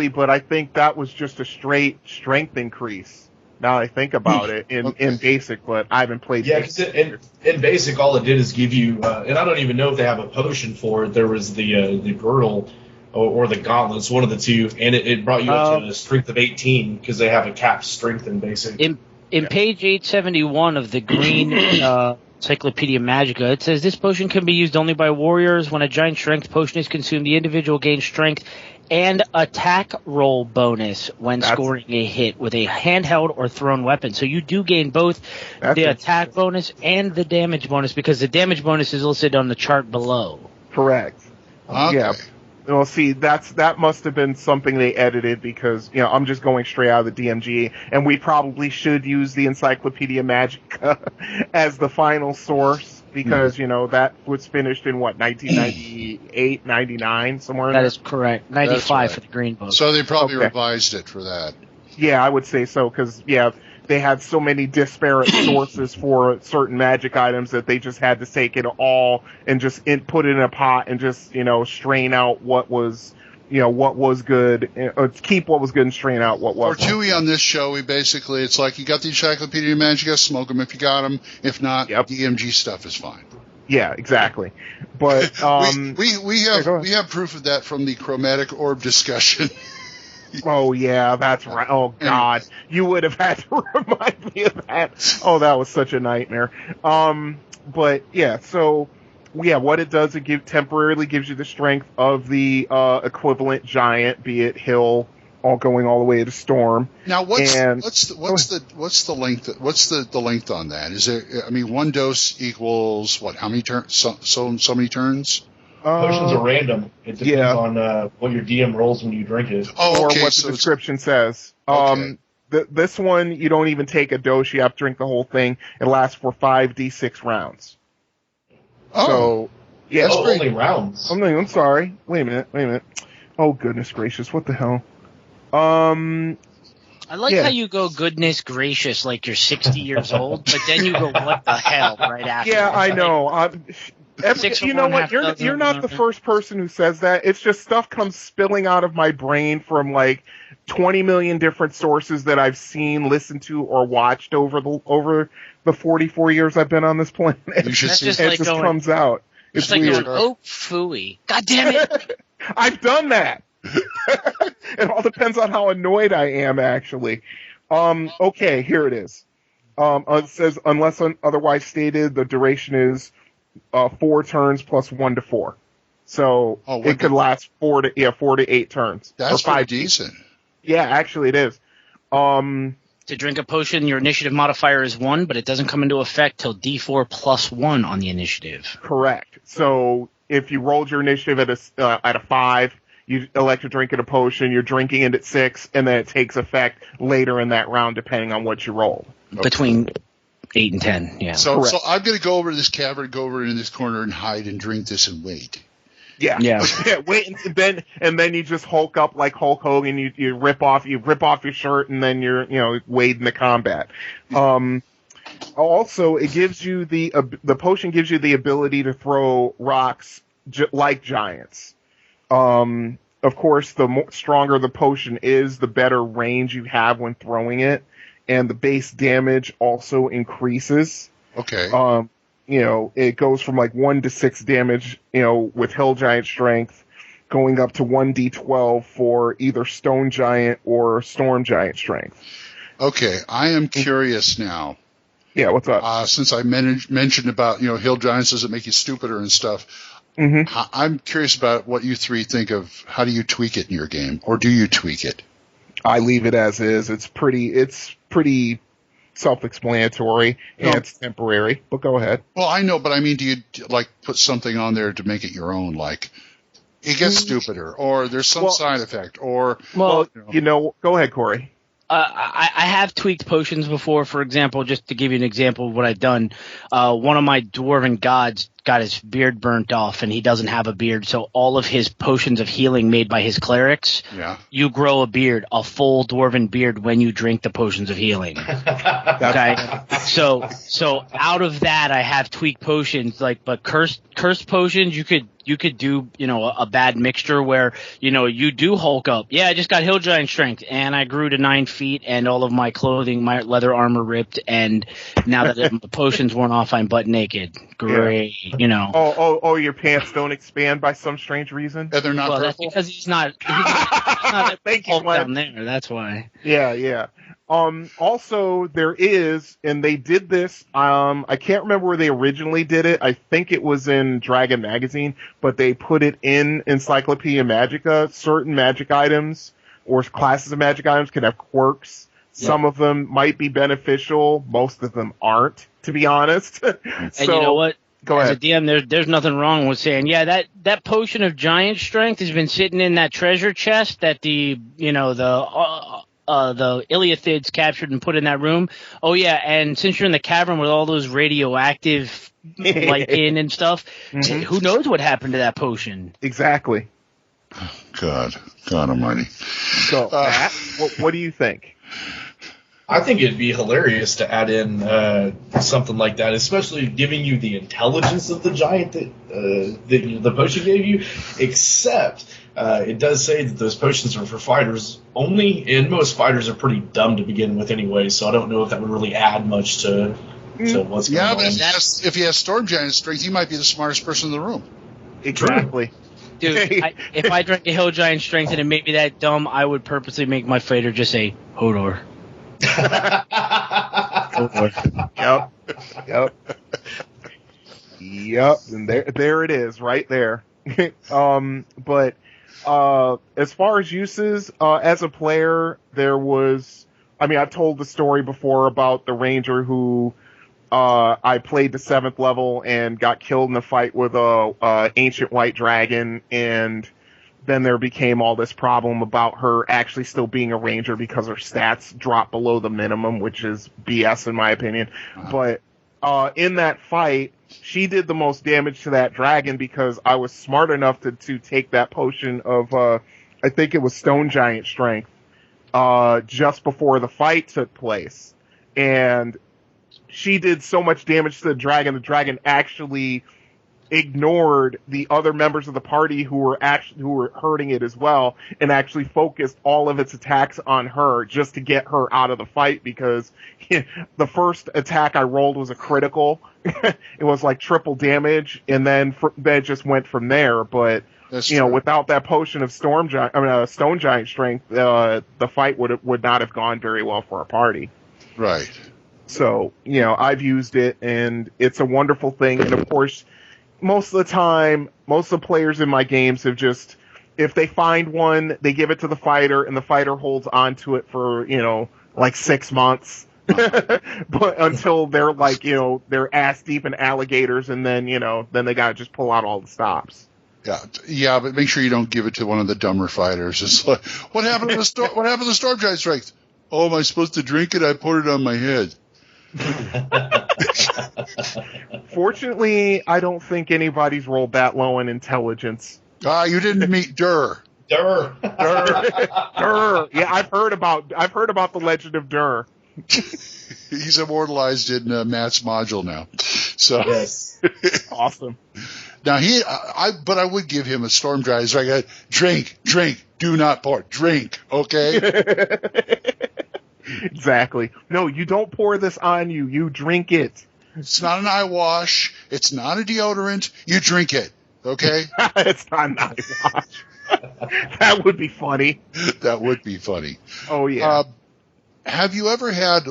but I think that was just a straight strength increase. Now I think about it in basic, but I haven't played. Yeah, because in basic, all it did is give you, and I don't even know if they have a potion for it. There was the girdle or the gauntlets, one of the two, and it brought you up to a strength of 18 because they have a capped strength in basic. In page 871 of the green Encyclopedia Magica, it says this potion can be used only by warriors. When a giant strength potion is consumed, the individual gains strength and attack roll bonus when scoring a hit with a handheld or thrown weapon. So you do gain both the attack bonus and the damage bonus because the damage bonus is listed on the chart below. Correct. Okay. Yeah. Well, see, that must have been something they edited because, I'm just going straight out of the DMG, and we probably should use the Encyclopedia Magica as the final source because, that was finished in, 1998, 99, somewhere in there? That is correct. 95 for the green book. So they probably revised it for that. Yeah, I would say so because, they had so many disparate sources for certain magic items that they just had to take it all and just put it in a pot and just, strain out what was, what was good, keep what was good and strain out what wasn't. For Tui on this show, it's like you got the Encyclopedia Magica, smoke them if you got them. If not, DMG stuff is fine. Yeah, exactly. But we have proof of that from the chromatic orb discussion. Oh, yeah, that's right. Oh, God. You would have had to remind me of that. Oh, that was such a nightmare. But, what it does, it temporarily gives you the strength of the equivalent giant, be it Hill, going all the way to Storm. Now, what's the length? What's the length on that? Is there? I mean, one dose equals what? How many turns? So many turns. Potions are random. It depends on what your DM rolls when you drink it. Oh, or okay, what so the description says. Okay. This one, you don't even take a dose. You have to drink the whole thing. It lasts for 5d6 rounds. Oh. So, yeah. Oh, only rounds. I'm sorry. Wait a minute. Oh, goodness gracious. What the hell? I like how you go goodness gracious like you're 60 years old, but then you go what the hell right after. Yeah, I know. You know what? You're not the first person who says that. It's just stuff comes spilling out of my brain from like 20 million different sources that I've seen, listened to, or watched over the 44 years I've been on this planet. You should see. It just comes out. It's like weird. going, oh, phooey. God damn it. I've done that. It all depends on how annoyed I am, actually. Okay, here it is. It says, unless otherwise stated, the duration is 4 turns plus 1 to 4. So it could last 4 to 8 turns. That's or 5 pretty decent. Yeah, actually it is. To drink a potion, your initiative modifier is 1, but it doesn't come into effect till D4 plus 1 on the initiative. Correct. So if you rolled your initiative at a 5, you elect to drink a potion, you're drinking it at 6, and then it takes effect later in that round depending on what you rolled. Between 8 and 10, yeah. So I'm going to go over to this cavern, go over in this corner and hide and drink this and wait. Yeah. Wait, and then you just Hulk up like Hulk Hogan. You rip off your shirt, and then you're wade in the combat. Also, it gives you the potion gives you the ability to throw rocks like giants. Of course, the stronger the potion is, the better range you have when throwing it, and the base damage also increases. Okay. It goes from like 1 to 6 damage, with Hill Giant Strength, going up to 1d12 for either Stone Giant or Storm Giant Strength. Okay, I am curious now. Yeah, what's up? Since I mentioned about, Hill Giants doesn't make you stupider and stuff, I'm curious about what you three think of how do you tweak it in your game, or do you tweak it? I leave it as is. It's pretty self-explanatory, and it's temporary, but go ahead. Well, I know, but I mean, do you put something on there to make it your own, like it gets stupider, or there's some side effect, or go ahead, Corey. I have tweaked potions before. For example, just to give you an example of what I've done, one of my dwarven gods got his beard burnt off, and he doesn't have a beard, so all of his potions of healing made by his clerics, you grow a full dwarven beard when you drink the potions of healing. Okay, so out of that, I have tweaked potions, but cursed potions, you could do, a bad mixture where, you do Hulk up. Yeah, I just got Hill Giant Strength, and I grew to 9 feet, and all of my clothing, my leather armor ripped, and now that the potions worn off, I'm butt naked. Great, Oh, your pants don't expand by some strange reason? And they're not purple? That's because he's not Hulk down there, that's why. Yeah. Also, there is, and they did this, I can't remember where they originally did it. I think it was in Dragon Magazine, but they put it in Encyclopedia Magica. Certain magic items or classes of magic items can have quirks. Some of them might be beneficial. Most of them aren't, to be honest. And you know what? Go ahead. As a DM, there's nothing wrong with saying, that potion of giant strength has been sitting in that treasure chest that the Iliathids captured and put in that room. Oh yeah, and since you're in the cavern with all those radioactive lichen and stuff, who knows what happened to that potion? Exactly. God almighty. So, Matt, what do you think? I think it'd be hilarious to add in something like that, especially giving you the intelligence of the giant that the potion gave you, except it does say that those potions are for fighters only, and most fighters are pretty dumb to begin with anyway, so I don't know if that would really add much to what's going on. But if he has Storm Giant Strength, he might be the smartest person in the room. Exactly. Dude, if I drank a Hill Giant Strength and it made me that dumb, I would purposely make my fighter just say, Hodor. Yep. And there it is, right there. But as far as uses, as a player, there was, I've told the story before about the ranger who I played the 7th level and got killed in a fight with a ancient white dragon, and then there became all this problem about her actually still being a ranger because her stats drop below the minimum, which is BS in my opinion. But in that fight, she did the most damage to that dragon because I was smart enough to take that potion of, I think it was Stone Giant Strength, just before the fight took place. And she did so much damage to the dragon actually ignored the other members of the party who were hurting it as well, and actually focused all of its attacks on her just to get her out of the fight, because the first attack I rolled was a critical. It was like triple damage, and then it just went from there. But without that potion of Stone Giant Strength, the fight would not have gone very well for our party. Right. So, I've used it, and it's a wonderful thing. And of course, most of the time, most of the players in my games have just, if they find one, they give it to the fighter, and the fighter holds on to it for, like 6 months. But until they're like, they're ass deep in alligators, and then, then they gotta just pull out all the stops. Yeah, but make sure you don't give it to one of the dumber fighters. It's like, what happened to the Storm Giant Strength? Oh, am I supposed to drink it? I poured it on my head. Fortunately, I don't think anybody's rolled that low in intelligence. You didn't meet Durr. Durr. Yeah, I've heard about the legend of Durr. He's immortalized in Matt's module now. So yes, awesome. Now I would give him a Storm Giant Strike. Drink, do not pour. Drink, okay. Exactly. No, you don't pour this on you. You drink it. It's not an eye wash. It's not a deodorant. You drink it. Okay? It's not an eye wash. That would be funny. That would be funny. Oh, yeah. Have you ever had...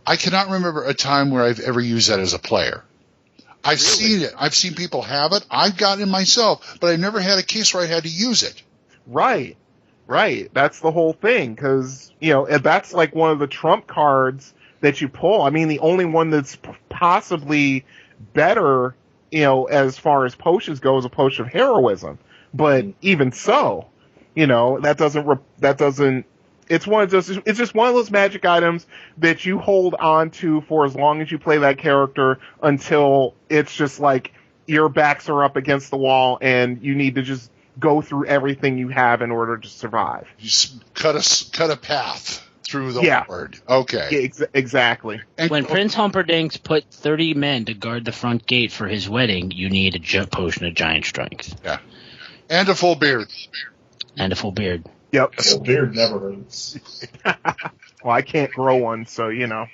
I cannot remember a time where I've ever used that as a player. I've seen it. I've seen people have it. I've gotten it myself, but I've never had a case where I had to use it. Right. That's the whole thing, because, that's like one of the trump cards that you pull. I mean, the only one that's possibly better, as far as potions go, is a potion of heroism. But even so, that doesn't, it's just one of those magic items that you hold on to for as long as you play that character, until it's just like your backs are up against the wall and you need to just go through everything you have in order to survive. You cut a path through the word. Okay. Yeah, exactly. When Prince Humperdinck put 30 men to guard the front gate for his wedding, you need a potion of giant strength. Yeah. And a full beard. Yep. A full beard never hurts. Well, I can't grow one, so Anyway,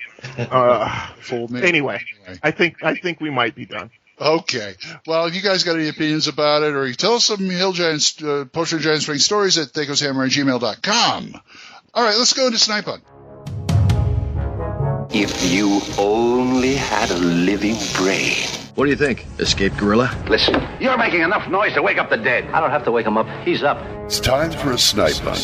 I think we might be done. Okay. Well, if you guys got any opinions about it, or you tell us some Hill Giants, Potion Giant Strength stories at THACOsHammer@gmail.com. All right, let's go into Snipe Hunt. If you only had a living brain. What do you think? Escaped gorilla? Listen, you're making enough noise to wake up the dead. I don't have to wake him up. He's up. It's time for a Snipe Hunt.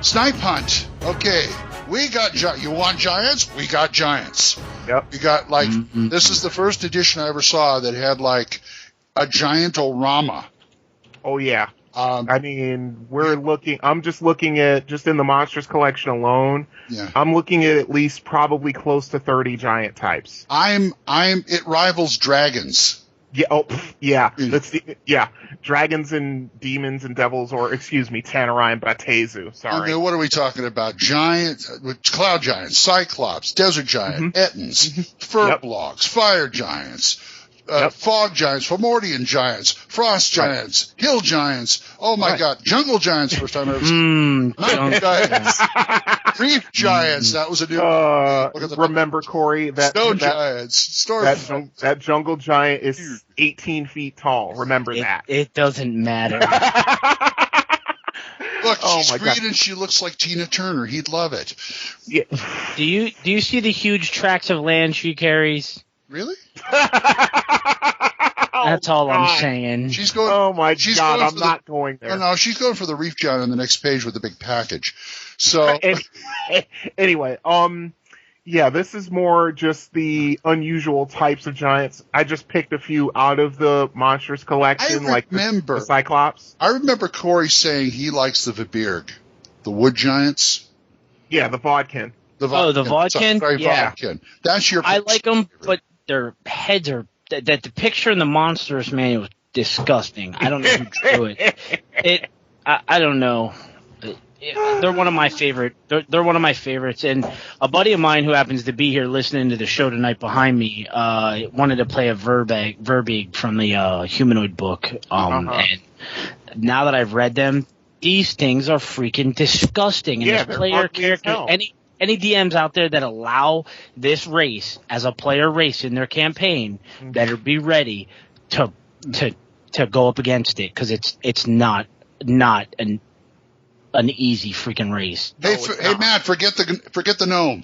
Snipe Hunt. Okay. We got you want giants? We got giants. Yep. We got this is the first edition I ever saw that had like a giant-orama. Oh yeah. I mean, I'm just looking at, just in the Monsters collection alone, I'm looking at least probably close to 30 giant types. It rivals dragons. Yeah, dragons and demons and devils, or excuse me, Tannerai and Batezu, sorry. I mean, what are we talking about? Cloud giants, cyclops, desert giant, Ettins, furbolgs, fire giants, fog giants, Fomordian giants, frost giants, hill giants. Oh my God, jungle giants! First time I ever seen. Night giants, reef giants. That was a new. Remember, Corey, that snow giants, that jungle giant is 18 feet tall. Remember that. It doesn't matter. Look, she's green and she looks like Tina Turner. He'd love it. Yeah. Do you see the huge tracts of land she carries? Really? I That's all I'm saying. She's going. Oh my she's God! going I'm not going there. No, she's going for the reef giant on the next page with the big package. So anyway, yeah, this is more just the unusual types of giants. I just picked a few out of the monsters collection, like the Cyclops. I remember Corey saying he likes the Vibirg, the wood giants. Yeah, the Vodkin. The Vodkin? Yeah. Vodkin. That's your. I like them, but their heads are. That the picture in the monsters manual was disgusting. I don't know who drew it. I don't know. They're one of my favorite. They're one of my favorites, and a buddy of mine who happens to be here listening to the show tonight behind me wanted to play a Verbig from the Humanoid book. And now that I've read them, these things are freaking disgusting. And Yeah, this player character, any DMs out there that allow this race as a player race in their campaign, better be ready to go up against it, because it's not an easy freaking race. Hey, Matt, forget the gnome.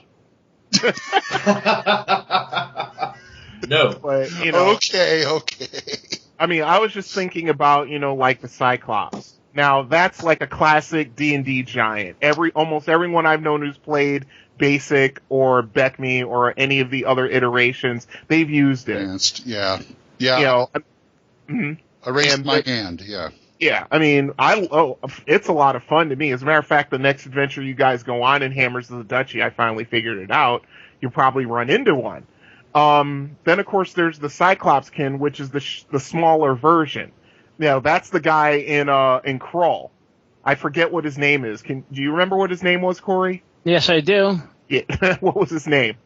No. But, Okay. I mean, I was just thinking about, like the Cyclops. Now, that's like a classic D&D giant. Almost everyone I've known who's played Basic or Beckme or any of the other iterations, they've used it. Advanced, yeah. I raised my hand, yeah. Yeah, I mean, it's a lot of fun to me. As a matter of fact, the next adventure you guys go on in Hammers of the Duchy, I finally figured it out. You'll probably run into one. Then, of course, there's the Cyclopskin, which is the smaller version. Now, that's the guy in Krull. I forget what his name is. Do you remember what his name was, Corey? Yes, I do. Yeah. What was his name?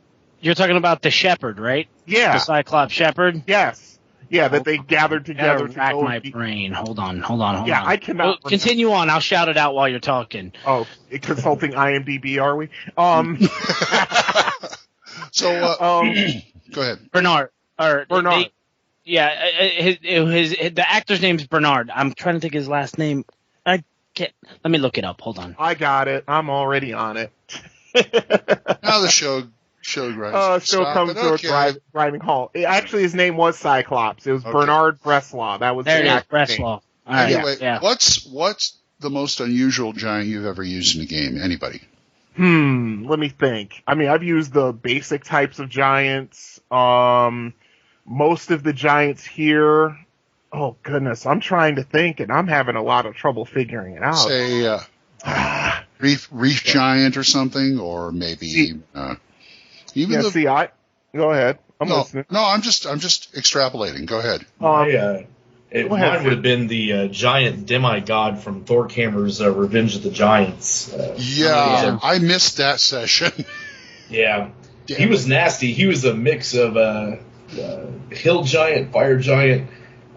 You're talking about the Shepherd, right? Yeah. The Cyclops Shepherd? Yes. Yeah, that they gathered together to rack go my brain. Hold on. Yeah, I cannot. Continue on. I'll shout it out while you're talking. Oh, consulting IMDb, are we? Go ahead. Bernard. Bernard. The actor's name's Bernard. I'm trying to think his last name. I can't. Let me look it up. Hold on. I got it. I'm already on it. Now the show grinds. Still comes to a grinding halt. Actually, his name was Cyclops. It was Bernard Bresslaw. That was there. The It is Bresslaw. Anyway, what's the most unusual giant you've ever used in a game? Anybody? Let me think. I mean, I've used the basic types of giants. Most of the giants here. Oh goodness, I'm trying to think, and I'm having a lot of trouble figuring it out. Say reef giant or something, or maybe go ahead. I'm listening. No, I'm just extrapolating. Go ahead. Mine would have been the giant demigod from Thorhammer's Revenge of the Giants. I missed that session. Yeah. He was nasty. He was a mix of hill giant, fire giant,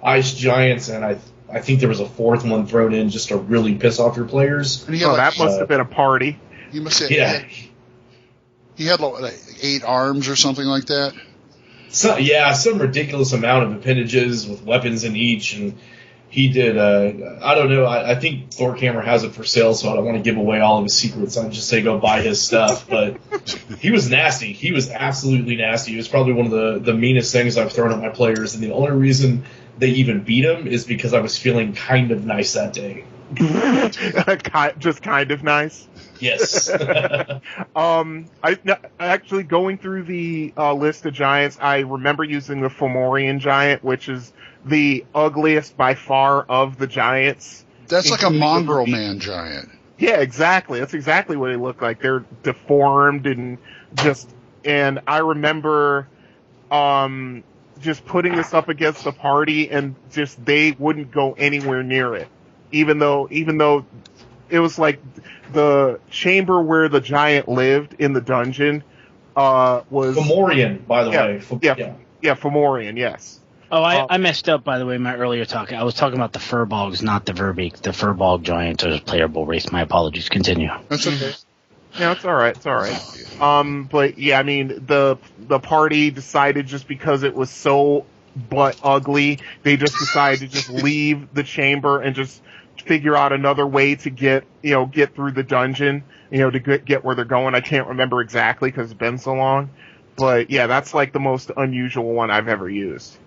ice giants, and I think there was a fourth one thrown in just to really piss off your players. That must have been a party. You must say, he had like 8 arms or something like that. Some ridiculous amount of appendages with weapons in each, and he did. I don't know. I think Thorhammer has it for sale, so I don't want to give away all of his secrets. I'd just say go buy his stuff. But he was nasty. He was absolutely nasty. It was probably one of the meanest things I've thrown at my players, and the only reason they even beat him is because I was feeling kind of nice that day. Just kind of nice. Yes. Actually, going through the list of giants, I remember using the Fomorian giant, which is the ugliest by far of the giants. That's like a mongrel man giant. Yeah, exactly. That's exactly what they look like. They're deformed and I remember just putting this up against the party, and just they wouldn't go anywhere near it, even though it was like the chamber where the giant lived in the dungeon was Fomorian, by the way. Fomorian, yes. Oh, I messed up, by the way, in my earlier talk. I was talking about the Furbolgs, not the Verbeek. The Furbolg giants are a playable race. My apologies. Continue. That's okay. Yeah, it's all right. It's all right. But yeah, I mean, the party decided, just because it was so butt ugly, they just decided to just leave the chamber and just figure out another way to get through the dungeon, to get where they're going. I can't remember exactly because it's been so long. But yeah, that's like the most unusual one I've ever used.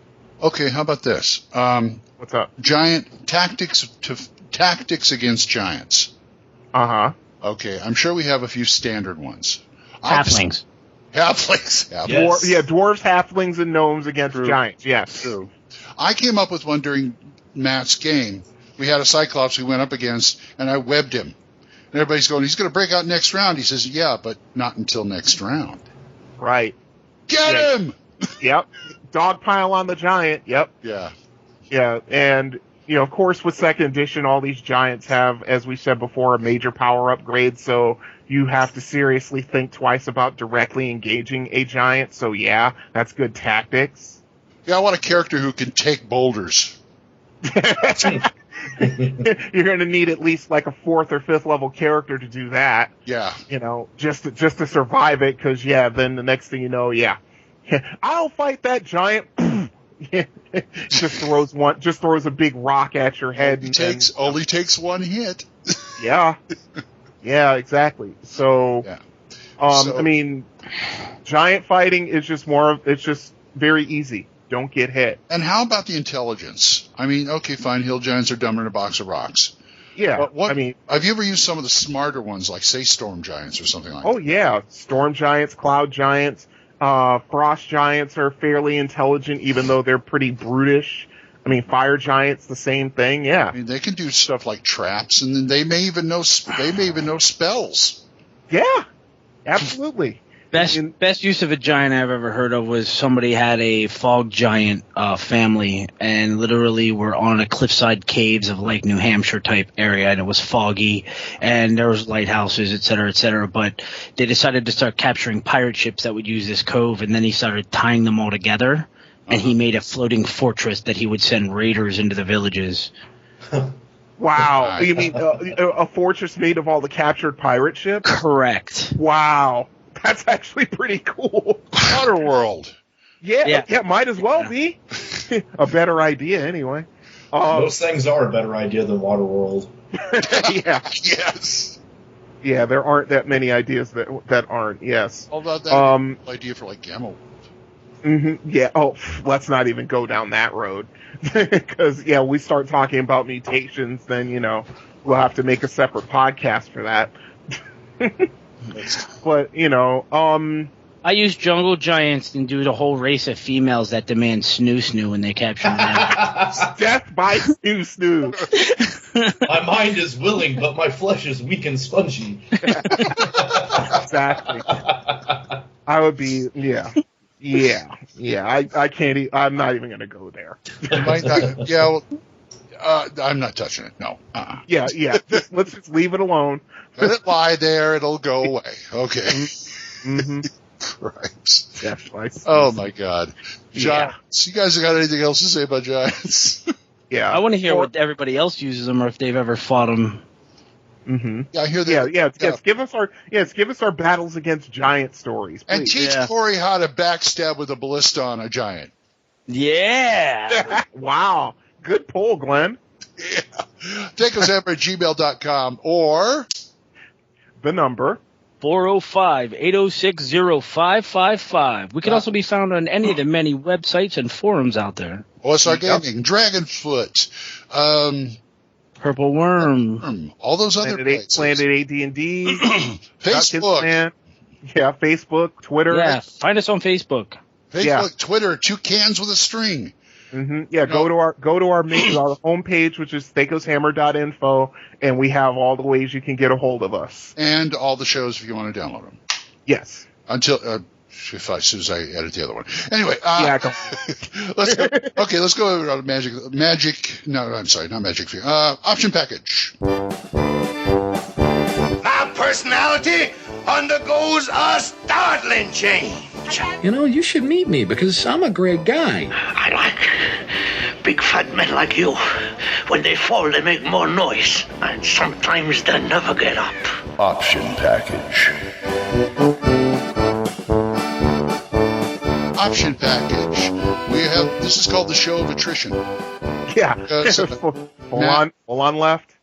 Okay, how about this? What's up? Giant tactics against giants. Uh-huh. Okay, I'm sure we have a few standard ones. Halflings. Halflings. Yes. Dwarves, halflings, and gnomes against giants. Yes. True. I came up with one during Matt's game. We had a Cyclops we went up against, and I webbed him. And everybody's going, he's going to break out next round. He says, yeah, but not until next round. Right. Get him! Yep. Dogpile on the giant. Yep. Yeah. Yeah, and, of course, with second edition, all these giants have, as we said before, a major power upgrade, so you have to seriously think twice about directly engaging a giant, so yeah, that's good tactics. Yeah, I want a character who can take boulders. You're going to need at least like a 4th or 5th level character to do that. Yeah. Just to survive it, because, then the next thing you know, I'll fight that giant. just throws a big rock at your head. Only takes one hit. Yeah. Yeah, exactly. So, I mean, giant fighting is just it's just very easy. Don't get hit. And how about the intelligence? I mean, okay, fine, hill giants are dumber than a box of rocks. Yeah, but have you ever used some of the smarter ones, like, say, storm giants or something like that? Oh, yeah. Storm giants, cloud giants, frost giants are fairly intelligent, even though they're pretty brutish. I mean, fire giants, the same thing, yeah. I mean, they can do stuff like traps, and then they may even know spells. Yeah, absolutely. Best use of a giant I've ever heard of was somebody had a fog giant family and literally were on a cliffside caves of Lake New Hampshire type area, and it was foggy and there was lighthouses, et cetera, but they decided to start capturing pirate ships that would use this cove, and then he started tying them all together, and he made a floating fortress that he would send raiders into the villages. Wow. You mean a fortress made of all the captured pirate ships? Correct. Wow. That's actually pretty cool. Waterworld. Yeah, might as well be. A better idea, anyway. Most things are a better idea than Waterworld. Yeah. Yes. Yeah, there aren't that many ideas that aren't, yes. Although that idea for, like, Gamma World. Mm-hmm, yeah, let's not even go down that road. Because, we start talking about mutations, then, we'll have to make a separate podcast for that. But, I use jungle giants and do the whole race of females that demand snoo when they capture them. Death by snoo. My mind is willing, but my flesh is weak and spongy. Exactly. I would be, I can't, I'm not even going to go there. I'm not touching it, no. Yeah, let's just leave it alone. Let it lie there, it'll go away. Okay. Mm-hmm. Christ. Oh, my God. Giants. You guys got anything else to say about giants? Yeah. I want to hear what everybody else uses them, or if they've ever fought them. Mm-hmm. Yeah, I hear that. Yes, give us our battles against giant stories, please. And teach Corey how to backstab with a ballista on a giant. Yeah. Wow. Good poll, Glenn. Yeah. THACOSamper@gmail.com or the number 405-806-0555. We can also be found on any of the many websites and forums out there. OSR Gaming, Dragonfoot, Purple Worm, all those other places. Planet AD&D, Facebook. Facebook, Twitter. Yeah, find us on Facebook. Twitter, 2 cans with a string. Mm-hmm. Yeah, go to our homepage, which is thacoshammer.info, and we have all the ways you can get a hold of us. And all the shows if you want to download them. Yes. Until as soon as I edit the other one. Anyway, let's go. Okay, let's go over to Magic. No, I'm sorry, not Magic. Option package. My personality undergoes a startling change. You should meet me because I'm a great guy. I like big fat men like you. When they fall, they make more noise. And sometimes they never get up. Option package. Option package. This is called the show of attrition. Yeah. Full on left.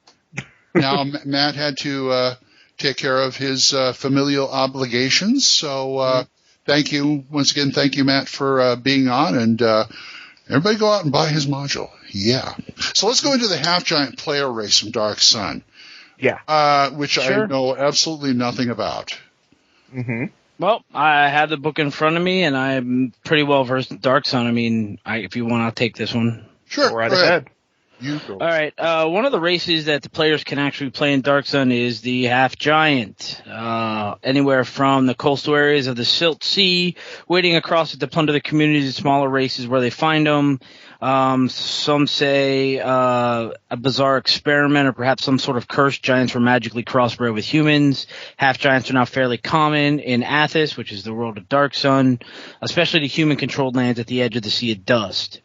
Now, Matt had to take care of his familial obligations, so... Thank you once again. Thank you, Matt, for being on, and Everybody go out and buy his module. Yeah. So let's go into the half-giant player race from Dark Sun. Yeah. Which Sure. I know absolutely nothing about. Mm-hmm. Well, I have the book in front of me, and I'm pretty well versed in Dark Sun. I mean, if you want, I'll take this one. Sure. Go right ahead. You go. All right. One of the races that the players can actually play in Dark Sun is the Half Giant. Anywhere from the coastal areas of the Silt Sea, wading across it to plunder the communities of smaller races where they find them. Some say a bizarre experiment or perhaps some sort of curse. Giants were magically crossbred with humans. Half Giants are now fairly common in Athos, which is the world of Dark Sun, especially the human-controlled lands at the edge of the Sea of Dust.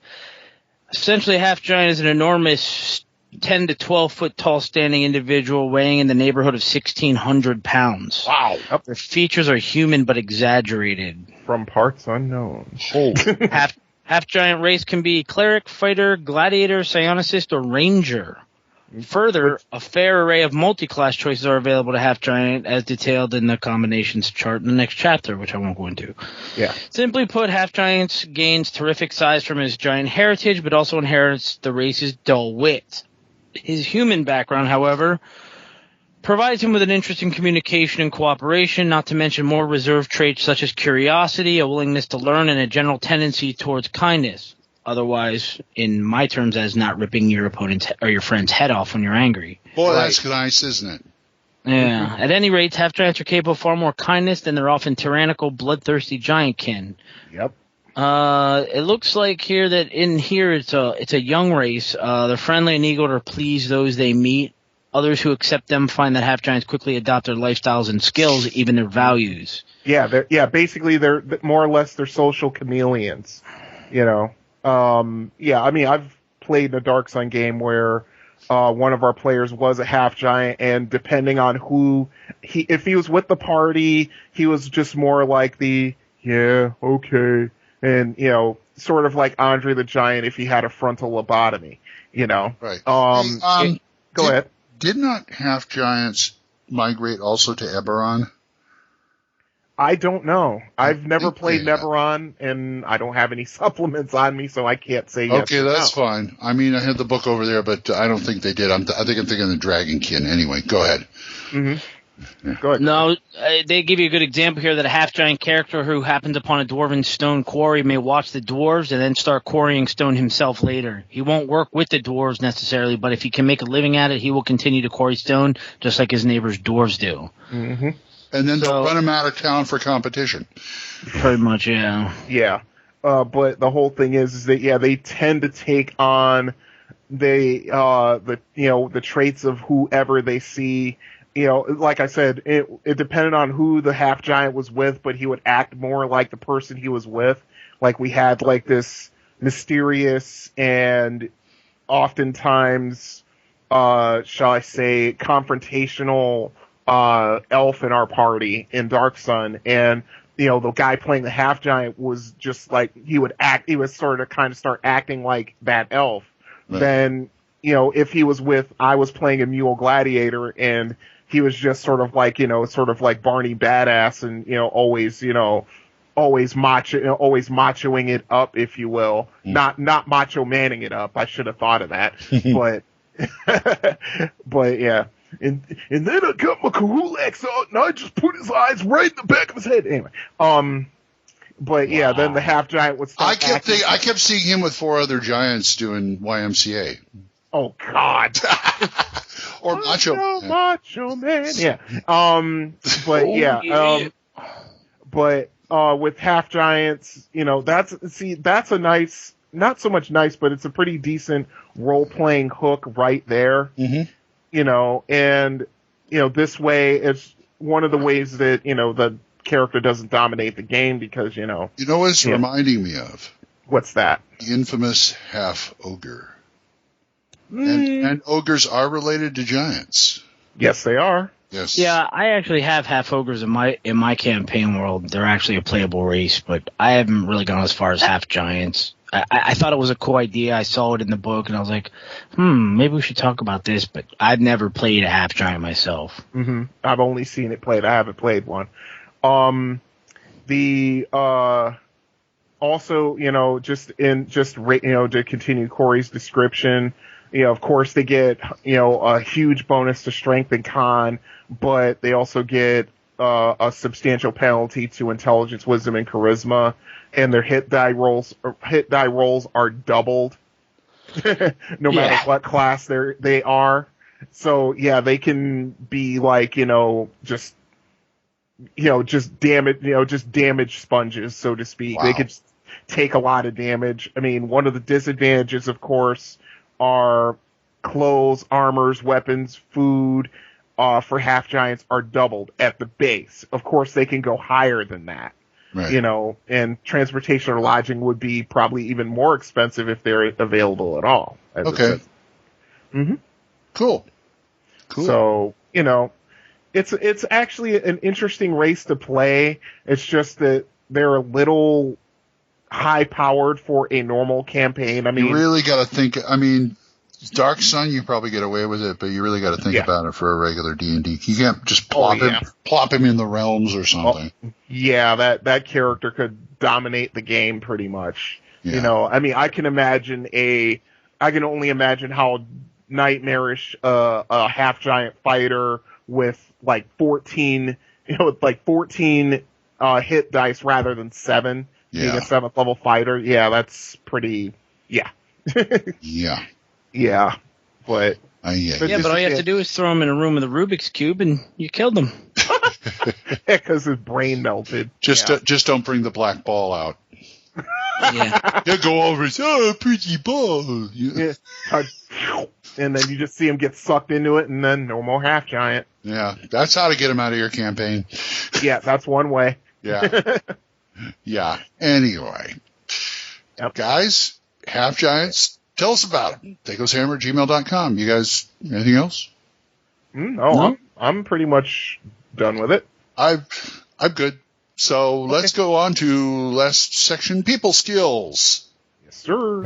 Essentially, a half giant is an enormous 10 to 12 foot tall standing individual weighing in the neighborhood of 1,600 pounds. Wow. Their features are human but exaggerated. From parts unknown. Half giant race can be cleric, fighter, gladiator, psionicist, or ranger. Further, a fair array of multi-class choices are available to half giant as detailed in the combinations chart in the next chapter, which I won't go into. Yeah. Simply put, half giant gains terrific size from his giant heritage, but also inherits the race's dull wit. His human background, however, provides him with an interest in communication and cooperation, not to mention more reserved traits such as curiosity, a willingness to learn, and a general tendency towards kindness. Otherwise, in my terms, as not ripping your opponent's or your friend's head off when you're angry. Boy, that's nice, isn't it? Yeah. At any rate, half giants are capable of far more kindness than their often tyrannical, bloodthirsty giant kin. Yep. It looks like here that in here it's a young race. They're friendly and eager to please those they meet. Others who accept them find that half giants quickly adopt their lifestyles and skills, even their values. Yeah, basically they're more or less they're social chameleons, you know. I mean, I've played a Dark Sun game where one of our players was a half giant, and depending on if he was with the party, he was just more like okay, and you know, sort of like Andre the Giant if he had a frontal lobotomy, you know. Right. Go ahead. Did not half giants migrate also to Eberron? I don't know. I've never played Neveron, and I don't have any supplements on me, so I can't say yes. Okay, that's fine. I mean, I had the book over there, but I don't think they did. I think I'm thinking the Dragonkin. Anyway, go ahead. Mm-hmm. Yeah. Go ahead. No, they give you a good example here that a half-giant character who happens upon a dwarven stone quarry may watch the dwarves and then start quarrying stone himself later. He won't work with the dwarves necessarily, but if he can make a living at it, he will continue to quarry stone just like his neighbors' dwarves do. Mm-hmm. And then they'll run him out of town for competition. Pretty much, yeah. Yeah. But the whole thing is that, they tend to take on the traits of whoever they see. You know, like I said, it depended on who the half giant was with, but he would act more like the person he was with. Like we had like this mysterious and oftentimes, shall I say, confrontational elf in our party in Dark Sun, and the guy playing the half giant was just like he would sort of kind of start acting like that elf. Right. Then if he was I was playing a mule gladiator, and he was just sort of like Barney Badass, and always machoing it up, if you will, not macho manning it up. I should have thought of that, but yeah. And then I got my Kahulax out, and I just put his eyes right in the back of his head. Anyway, but yeah, then the half giant would start. I kept seeing him with 4 other giants doing YMCA. Oh God. Or Macho Man. Yeah. But with half giants, that's a nice, not so much nice, but it's a pretty decent role playing hook right there. Mm-hmm. And this way it's one of the ways that, the character doesn't dominate the game because, You know what it's reminding me of? What's that? The infamous half ogre. And ogres are related to giants. Yes, they are. Yes. Yeah, I actually have half ogres in my campaign world. They're actually a playable race, but I haven't really gone as far as half giants. I thought it was a cool idea. I saw it in the book, and I was like, maybe we should talk about this, but I've never played a half giant myself. Mm-hmm. I've only seen it played. I haven't played one. also, to continue Corey's description, of course they get, a huge bonus to strength and con, but they also get a substantial penalty to intelligence, wisdom, and charisma, and their hit die rolls are doubled, no matter what class they are. So yeah, they can be like, just damage sponges, so to speak. Wow. They could take a lot of damage. I mean, one of the disadvantages, of course, are clothes, armors, weapons, food, for half giants are doubled at the base. Of course, they can go higher than that. Right. And transportation or lodging would be probably even more expensive if they're available at all. Okay. Mm-hmm. Cool. So, it's actually an interesting race to play. It's just that they're a little high powered for a normal campaign. I mean, you really got to think. I mean, Dark Sun, you probably get away with it, but you really got to think about it for a regular D&D. You can't just plop him in the realms or something. That character could dominate the game pretty much. Yeah. I mean, I can only imagine how nightmarish a half giant fighter with like 14 hit dice rather than 7 being a 7th level fighter. Yeah, that's pretty. Yeah. Yeah, but but all you have to do is throw him in a room with a Rubik's cube and you killed him. Because his brain melted. Just don't bring the black ball out. Yeah. You go over and say, pretty ball. Yeah. And then you just see him get sucked into it, and then no more half giant. Yeah, that's how to get him out of your campaign. Yeah, that's one way. Yeah. Yeah. Anyway, guys, half giants. Tell us about it. THACOshammer@gmail.com. You guys, anything else? No, I'm pretty much done with it. I'm good. So let's go on to last section, people skills. Yes, sir.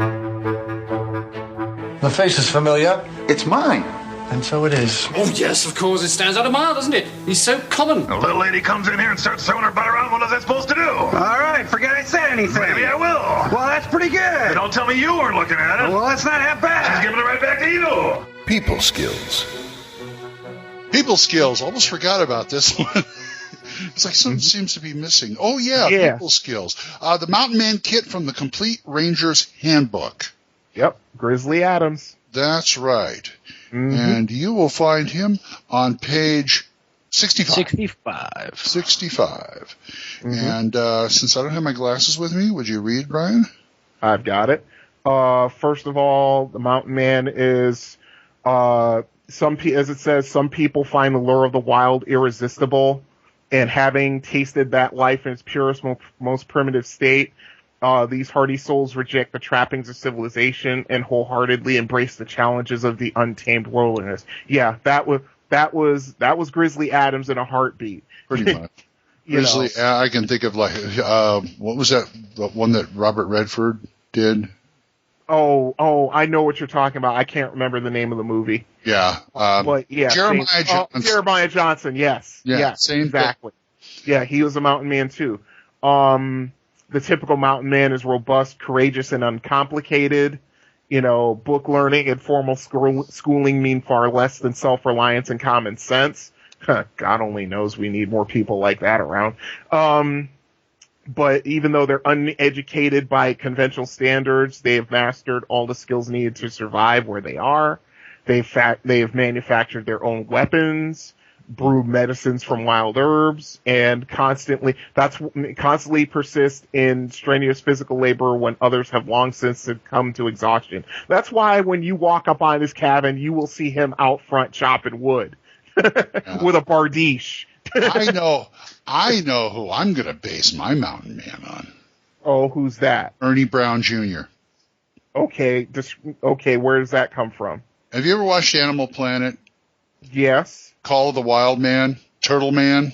The face is familiar. It's mine. And so it is. Oh, yes, of course. It stands out a mile, doesn't it? He's so common. A little lady comes in here and starts throwing her butt around. What is that supposed to do? All right, forget I said anything. Maybe I will. Well, that's pretty good. But don't tell me you weren't looking at it. Well, that's not half bad. She's giving it right back to you. People skills. People skills. Almost forgot about this one. It's like something seems to be missing. Oh, yeah. People skills. The Mountain Man kit from the Complete Ranger's Handbook. Yep, Grizzly Adams. That's right. Mm-hmm. And you will find him on page 65. 65. Mm-hmm. And since I don't have my glasses with me, would you read, Brian? I've got it. First of all, the Mountain Man is, as it says, some people find the lure of the wild irresistible, and having tasted that life in its purest, most primitive state, these hardy souls reject the trappings of civilization and wholeheartedly embrace the challenges of the untamed wilderness. Yeah, that was Grizzly Adams in a heartbeat. Pretty much. Grizzly, I can think of what was that? The one that Robert Redford did? Oh, I know what you're talking about. I can't remember the name of the movie. Yeah. But yeah. Jeremiah Johnson. Jeremiah Johnson, yes. Yeah, yes, same exactly. Thing. Yeah, he was a mountain man too. The typical mountain man is robust, courageous, and uncomplicated. Book learning and formal schooling mean far less than self-reliance and common sense. God only knows we need more people like that around. But even though they're uneducated by conventional standards, they have mastered all the skills needed to survive where they are. They have manufactured their own weapons, brew medicines from wild herbs, and constantly persist in strenuous physical labor when others have long since succumbed to exhaustion. That's why when you walk up on his cabin, you will see him out front chopping wood with a bardiche. I know who I'm going to base my mountain man on. Oh, who's that? Ernie Brown Jr. Okay, where does that come from? Have you ever watched Animal Planet? Yes. Call of the Wild Man, Turtle Man.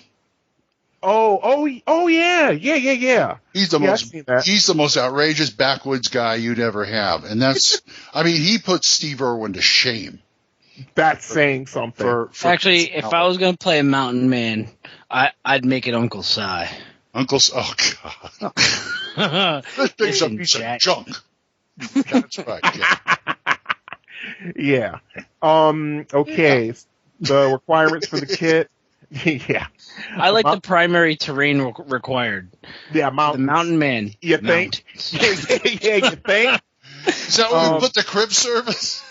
Oh, yeah. He's the most outrageous backwoods guy you'd ever have, and that's he puts Steve Irwin to shame. That's saying something. Actually, if I was going to play a mountain man, I'd make it Uncle Si. Uncle's. Oh God. This thing's a piece of junk. That's right. Yeah. Okay. The requirements for the kit. Yeah. I like the primary terrain required. Yeah, mountains. The mountain man. You think? Yeah, you think? Is that where we put the crib service?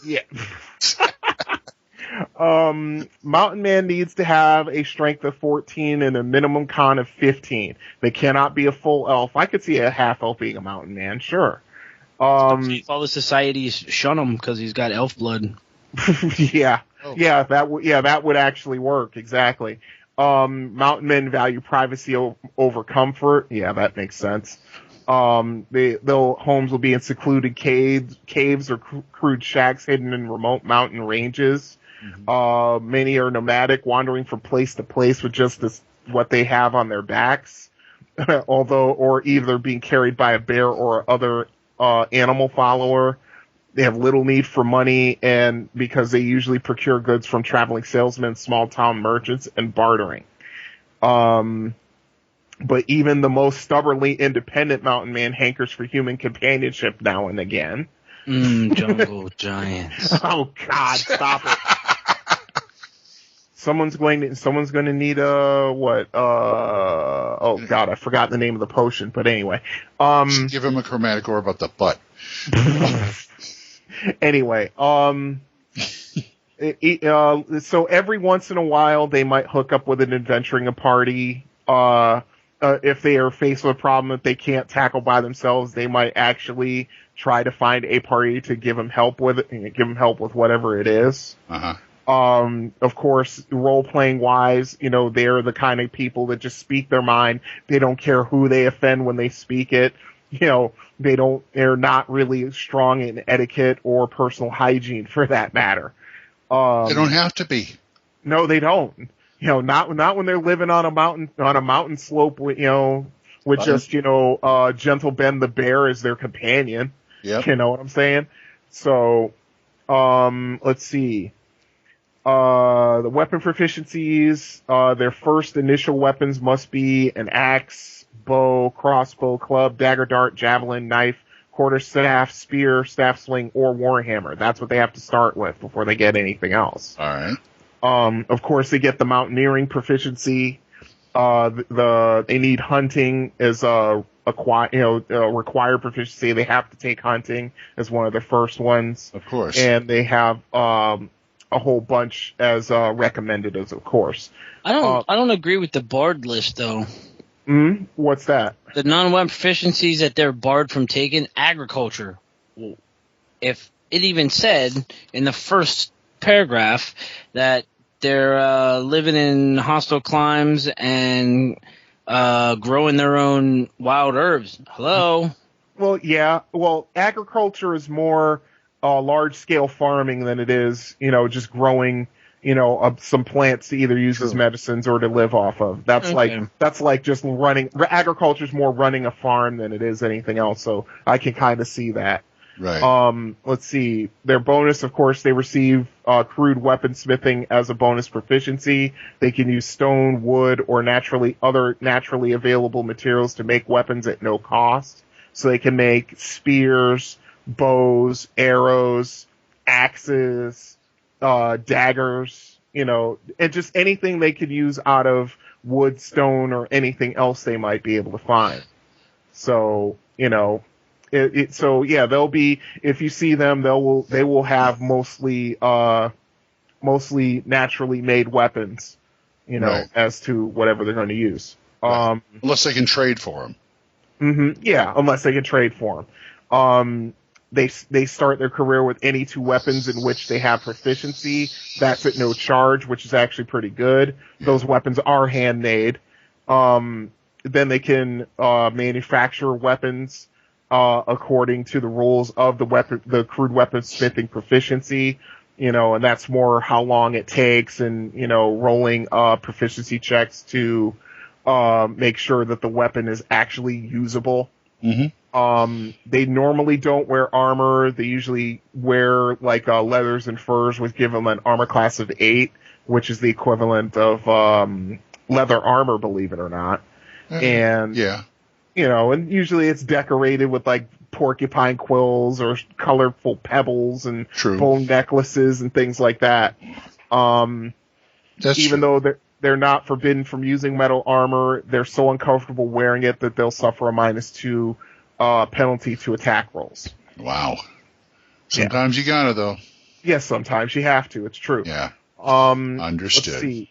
Yeah. Mountain man needs to have a strength of 14 and a minimum con of 15. They cannot be a full elf. I could see a half elf being a mountain man, sure. All the societies shun him because he's got elf blood. Yeah. Yeah, that would actually work, exactly. Mountain men value privacy over comfort. Yeah, that makes sense. Their homes will be in secluded caves or crude shacks hidden in remote mountain ranges. Mm-hmm. Many are nomadic, wandering from place to place with just what they have on their backs, or either being carried by a bear or other animal follower. They have little need for money, and because they usually procure goods from traveling salesmen, small town merchants, and bartering. But even the most stubbornly independent mountain man hankers for human companionship now and again. Jungle giants. Oh God, stop it. Someone's going to need what? Oh God, I forgot the name of the potion. But anyway, give him a chromatic orb about the butt. Anyway, so every once in a while they might hook up with an adventuring party. If they are faced with a problem that they can't tackle by themselves, they might actually try to find a party to give them help with it, give them help with whatever it is. Of course, role-playing wise, they're the kind of people that just speak their mind. They don't care who they offend when they speak it. They're not really strong in etiquette or personal hygiene for that matter. They don't have to be. No, they don't. Not when they're living on a mountain slope with, with just, Gentle Ben the bear as their companion. Yep. You know what I'm saying? So, let's see. The weapon proficiencies, their first initial weapons must be an axe, bow, crossbow, club, dagger, dart, javelin, knife, quarterstaff, spear, staff sling, or warhammer. That's what they have to start with before they get anything else. All right. Of course, they get the mountaineering proficiency. They need hunting as required proficiency. They have to take hunting as one of their first ones. Of course. And they have a whole bunch as recommended as, of course. I don't agree with the bard list though. What's that? The non-weapon proficiencies that they're barred from taking. Agriculture. If it even said in the first paragraph that they're living in hostile climes and growing their own wild herbs. Hello? Well, yeah. Well, agriculture is more large-scale farming than it is, just growing, some plants to either use as medicines or to live off of. That's like just running. Agriculture is more running a farm than it is anything else. So I can kind of see that. Right. Let's see. Their bonus, of course, they receive crude weaponsmithing as a bonus proficiency. They can use stone, wood, or other naturally available materials to make weapons at no cost. So they can make spears, bows, arrows, axes, daggers, and just anything they could use out of wood, stone, or anything else they might be able to find. So, they'll be, if you see them, they will have mostly naturally made weapons, right. as to whatever they're going to use. Right. Unless they can trade for them. Yeah, unless they can trade for them. They start their career with any two weapons in which they have proficiency. That's at no charge, which is actually pretty good. Yeah. Those weapons are handmade. Then they can manufacture weapons according to the rules of the crude weaponsmithing proficiency, and that's more how long it takes and, rolling proficiency checks to make sure that the weapon is actually usable. They normally don't wear armor. They usually wear leathers and furs, which give them an armor class of 8, which is the equivalent of leather armor, believe it or not. And yeah, and usually it's decorated with like porcupine quills or colorful pebbles and bone necklaces and things like that. Even though they're not forbidden from using metal armor, they're so uncomfortable wearing it that they'll suffer a -2 penalty to attack rolls. Wow. Sometimes you gotta, though. Yes, sometimes you have to. It's true. Yeah. Let's Understood. see.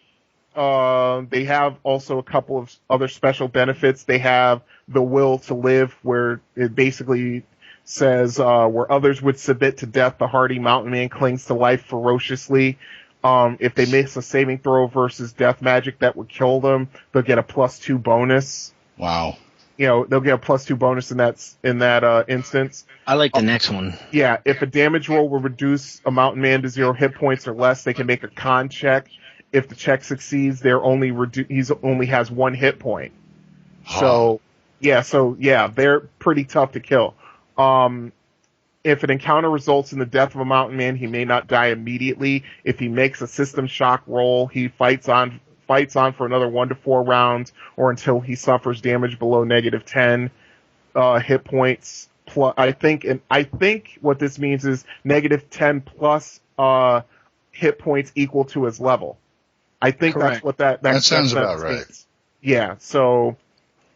They have also a couple of other special benefits. They have the will to live, where it basically says, where others would submit to death, the hardy mountain man clings to life ferociously. If they miss a saving throw versus death magic that would kill them, they'll get a +2 bonus. Wow. They'll get a +2 bonus in that instance. I like the next one. Yeah, if a damage roll will reduce a mountain man to 0 hit points or less, they can make a con check. If the check succeeds, he only has 1 hit point. So they're pretty tough to kill. If an encounter results in the death of a mountain man, he may not die immediately. If he makes a system shock roll, he fights on for another 1 to 4 rounds, or until he suffers damage below -10 hit points. Plus, I think what this means is -10 plus hit points equal to his level. I think Correct. that's what that sounds about means. right. Yeah. So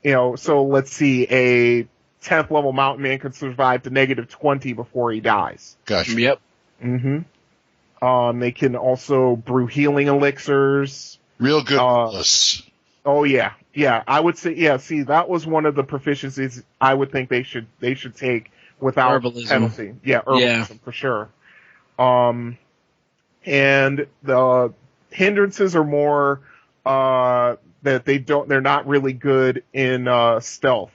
let's see, a 10th level mountain man could survive to -20 before he dies. Gotcha. Yep. They can also brew healing elixirs. Real good lists. Oh yeah. Yeah. I would say, see, that was one of the proficiencies I would think they should take without Herbalism. penalty. Yeah, herbalism for sure. And the hindrances are more, that they're not really good in, stealth.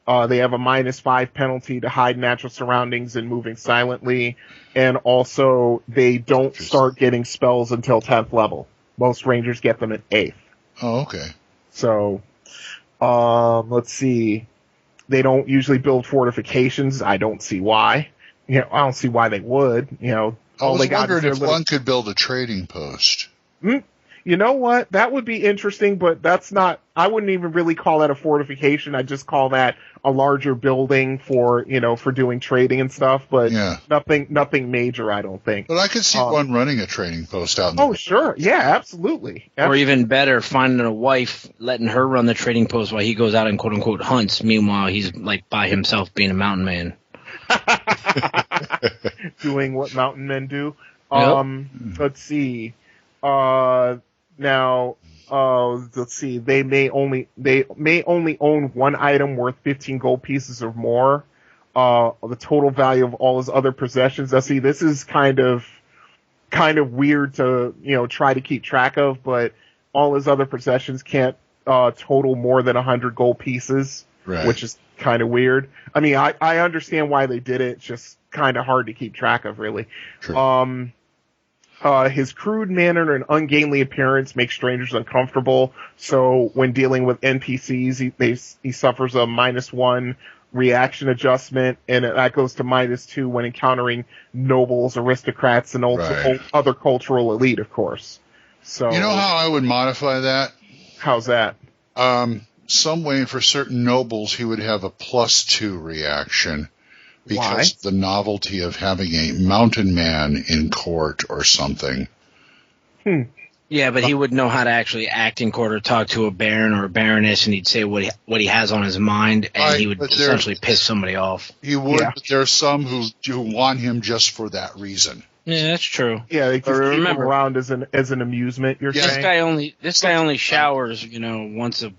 They have a -5 penalty to hide natural surroundings and moving silently. And also, they don't start getting spells until 10th level. Most rangers get them at 8th. Oh, okay. So, let's see. They don't usually build fortifications. I don't see why. I don't see why they would. I was wondering if one could build a trading post. You know what? That would be interesting, but that's not, I wouldn't even really call that a fortification. I'd just call that a larger building for doing trading and stuff, but nothing major, I don't think. But I could see one running a trading post out in the Oh, sure. Yeah, absolutely. Or even better, finding a wife, letting her run the trading post while he goes out and quote unquote hunts. Meanwhile, he's like by himself being a mountain man. Doing what mountain men do. Let's see. Let's see. They may only own one item worth 15 gold pieces or more. The total value of all his other possessions. Now, see, this is kind of weird to try to keep track of, but all his other possessions can't total more than 100 gold pieces, right. Which is kind of weird. I mean, I understand why they did it. It's just kind of hard to keep track of, really. True. His crude manner and ungainly appearance make strangers uncomfortable. So when dealing with NPCs, he suffers a -1 reaction adjustment, and that goes to -2 when encountering nobles, aristocrats, and also other cultural elite, of course. So you know how I would modify that? How's that? Some way for certain nobles, he would have a +2 reaction. Because of the novelty of having a mountain man in court or something. Yeah, but he would know how to actually act in court or talk to a baron or a baroness, and he'd say what he has on his mind, and he would essentially piss somebody off. He would, but there are some who want him just for that reason. Yeah, that's true. Yeah, they just keep him around as an amusement. You're saying this guy only showers, once a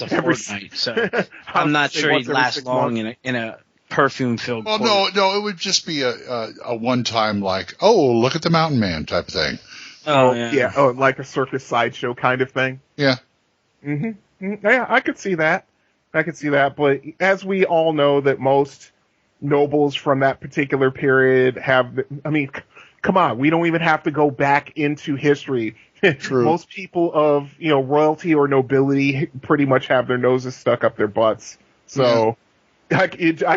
fortnight. So I'm not sure he'd last long in a perfume-filled. Well, no, it would just be a one-time, like, oh, look at the mountain man type of thing. Oh, yeah. Oh, like a circus sideshow kind of thing. Yeah. Yeah, I could see that. But as we all know, that most nobles from that particular period have. I mean, come on, we don't even have to go back into history. True. Most people of royalty or nobility pretty much have their noses stuck up their butts. So. Yeah. I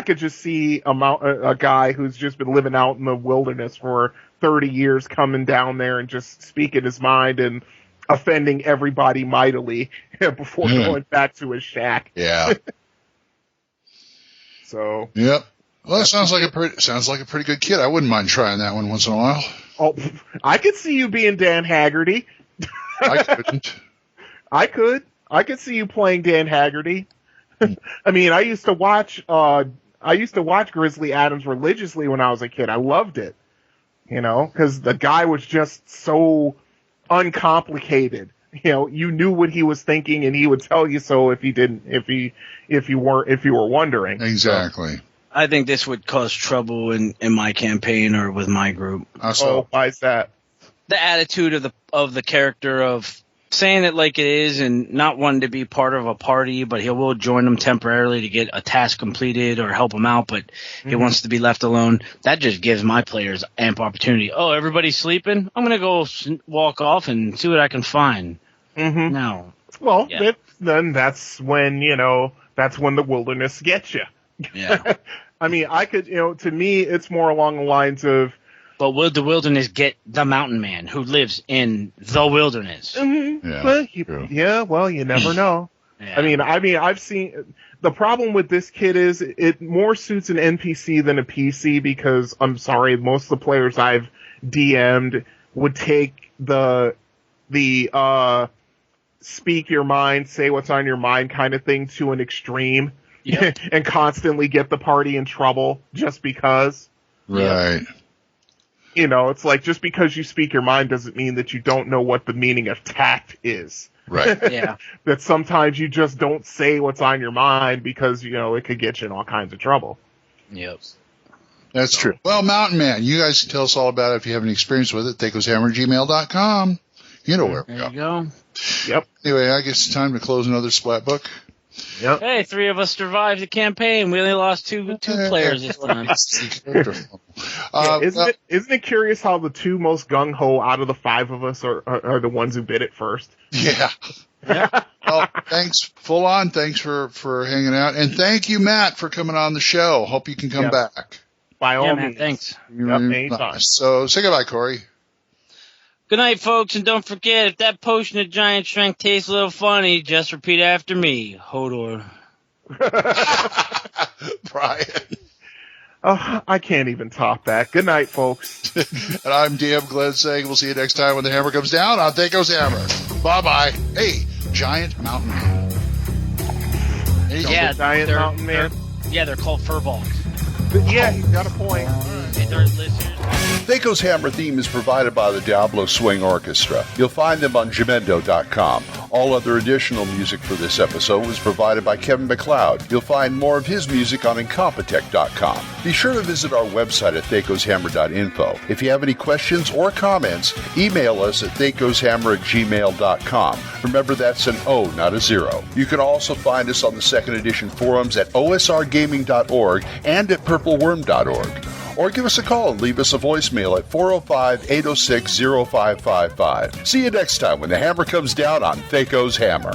could just see a guy who's just been living out in the wilderness for 30 years coming down there and just speaking his mind. And offending everybody mightily before going back to his shack. Yeah. So. Yep. Well, that sounds like a pretty good kid. I wouldn't mind trying that one once in a while. Oh, I could see you being Dan Haggerty. I couldn't. I could see you playing Dan Haggerty. I mean, I used to watch Grizzly Adams religiously when I was a kid. I loved it, because the guy was just so uncomplicated. You knew what he was thinking, and he would tell you so if you were wondering. Exactly. So, I think this would cause trouble in my campaign or with my group. Oh, why is that? The attitude of the character of saying it like it is and not wanting to be part of a party, but he will join them temporarily to get a task completed or help them out, but he wants to be left alone. That just gives my players ample opportunity. Oh, everybody's sleeping? I'm going to go walk off and see what I can find. Mm-hmm. No. Well, then that's when the wilderness gets you. Yeah. I mean, I could, to me, it's more along the lines of, but would the wilderness get the mountain man who lives in the wilderness? Mm-hmm. Well, you never know. Yeah. I mean, I've seen the problem with this kid is it more suits an NPC than a PC because I'm sorry, most of the players I've DM'd would take the speak your mind, say what's on your mind kind of thing to an extreme. Yep. And constantly get the party in trouble just because. Right. It's like just because you speak your mind doesn't mean that you don't know what the meaning of tact is. Right. Yeah. That sometimes you just don't say what's on your mind because, it could get you in all kinds of trouble. Yep. That's true. Well, Mountain Man, you guys can tell us all about it if you have any experience with it. THACOshammer@gmail.com. You know where we There you go. Yep. Anyway, I guess it's time to close another Splat book. Yep. Hey, 3 of us survived the campaign. We only lost two players this time. Isn't it curious how the 2 most gung-ho out of the 5 of us are the ones who bid it first? Yeah. Well, thanks, full on. Thanks for hanging out. And thank you, Matt, for coming on the show. Hope you can come back. By all means. means. Thanks. Nice. So say goodbye, Corey. Good night, folks, and don't forget, if that potion of giant strength tastes a little funny, just repeat after me. Hodor. Brian. Oh, I can't even top that. Good night, folks. And I'm DM Glenn saying we'll see you next time when the hammer comes down on THACO's Hammer. Bye-bye. Hey, Giant Mountain Man. Yeah, Giant Mountain Man. They're called furballs. Yeah, he's got a point. They're listeners. THACO's Hammer theme is provided by the Diablo Swing Orchestra. You'll find them on Jamendo.com. All other additional music for this episode was provided by Kevin MacLeod. You'll find more of his music on Incompetech.com. Be sure to visit our website at THACOshammer.info. If you have any questions or comments, email us at THACOshammer@gmail.com. Remember, that's an O, not a 0. You can also find us on the 2nd edition forums at osrgaming.org and at purpleworm.org. Or give us a call and leave us a voicemail at 405-806-0555. See you next time when the hammer comes down on THACO's Hammer.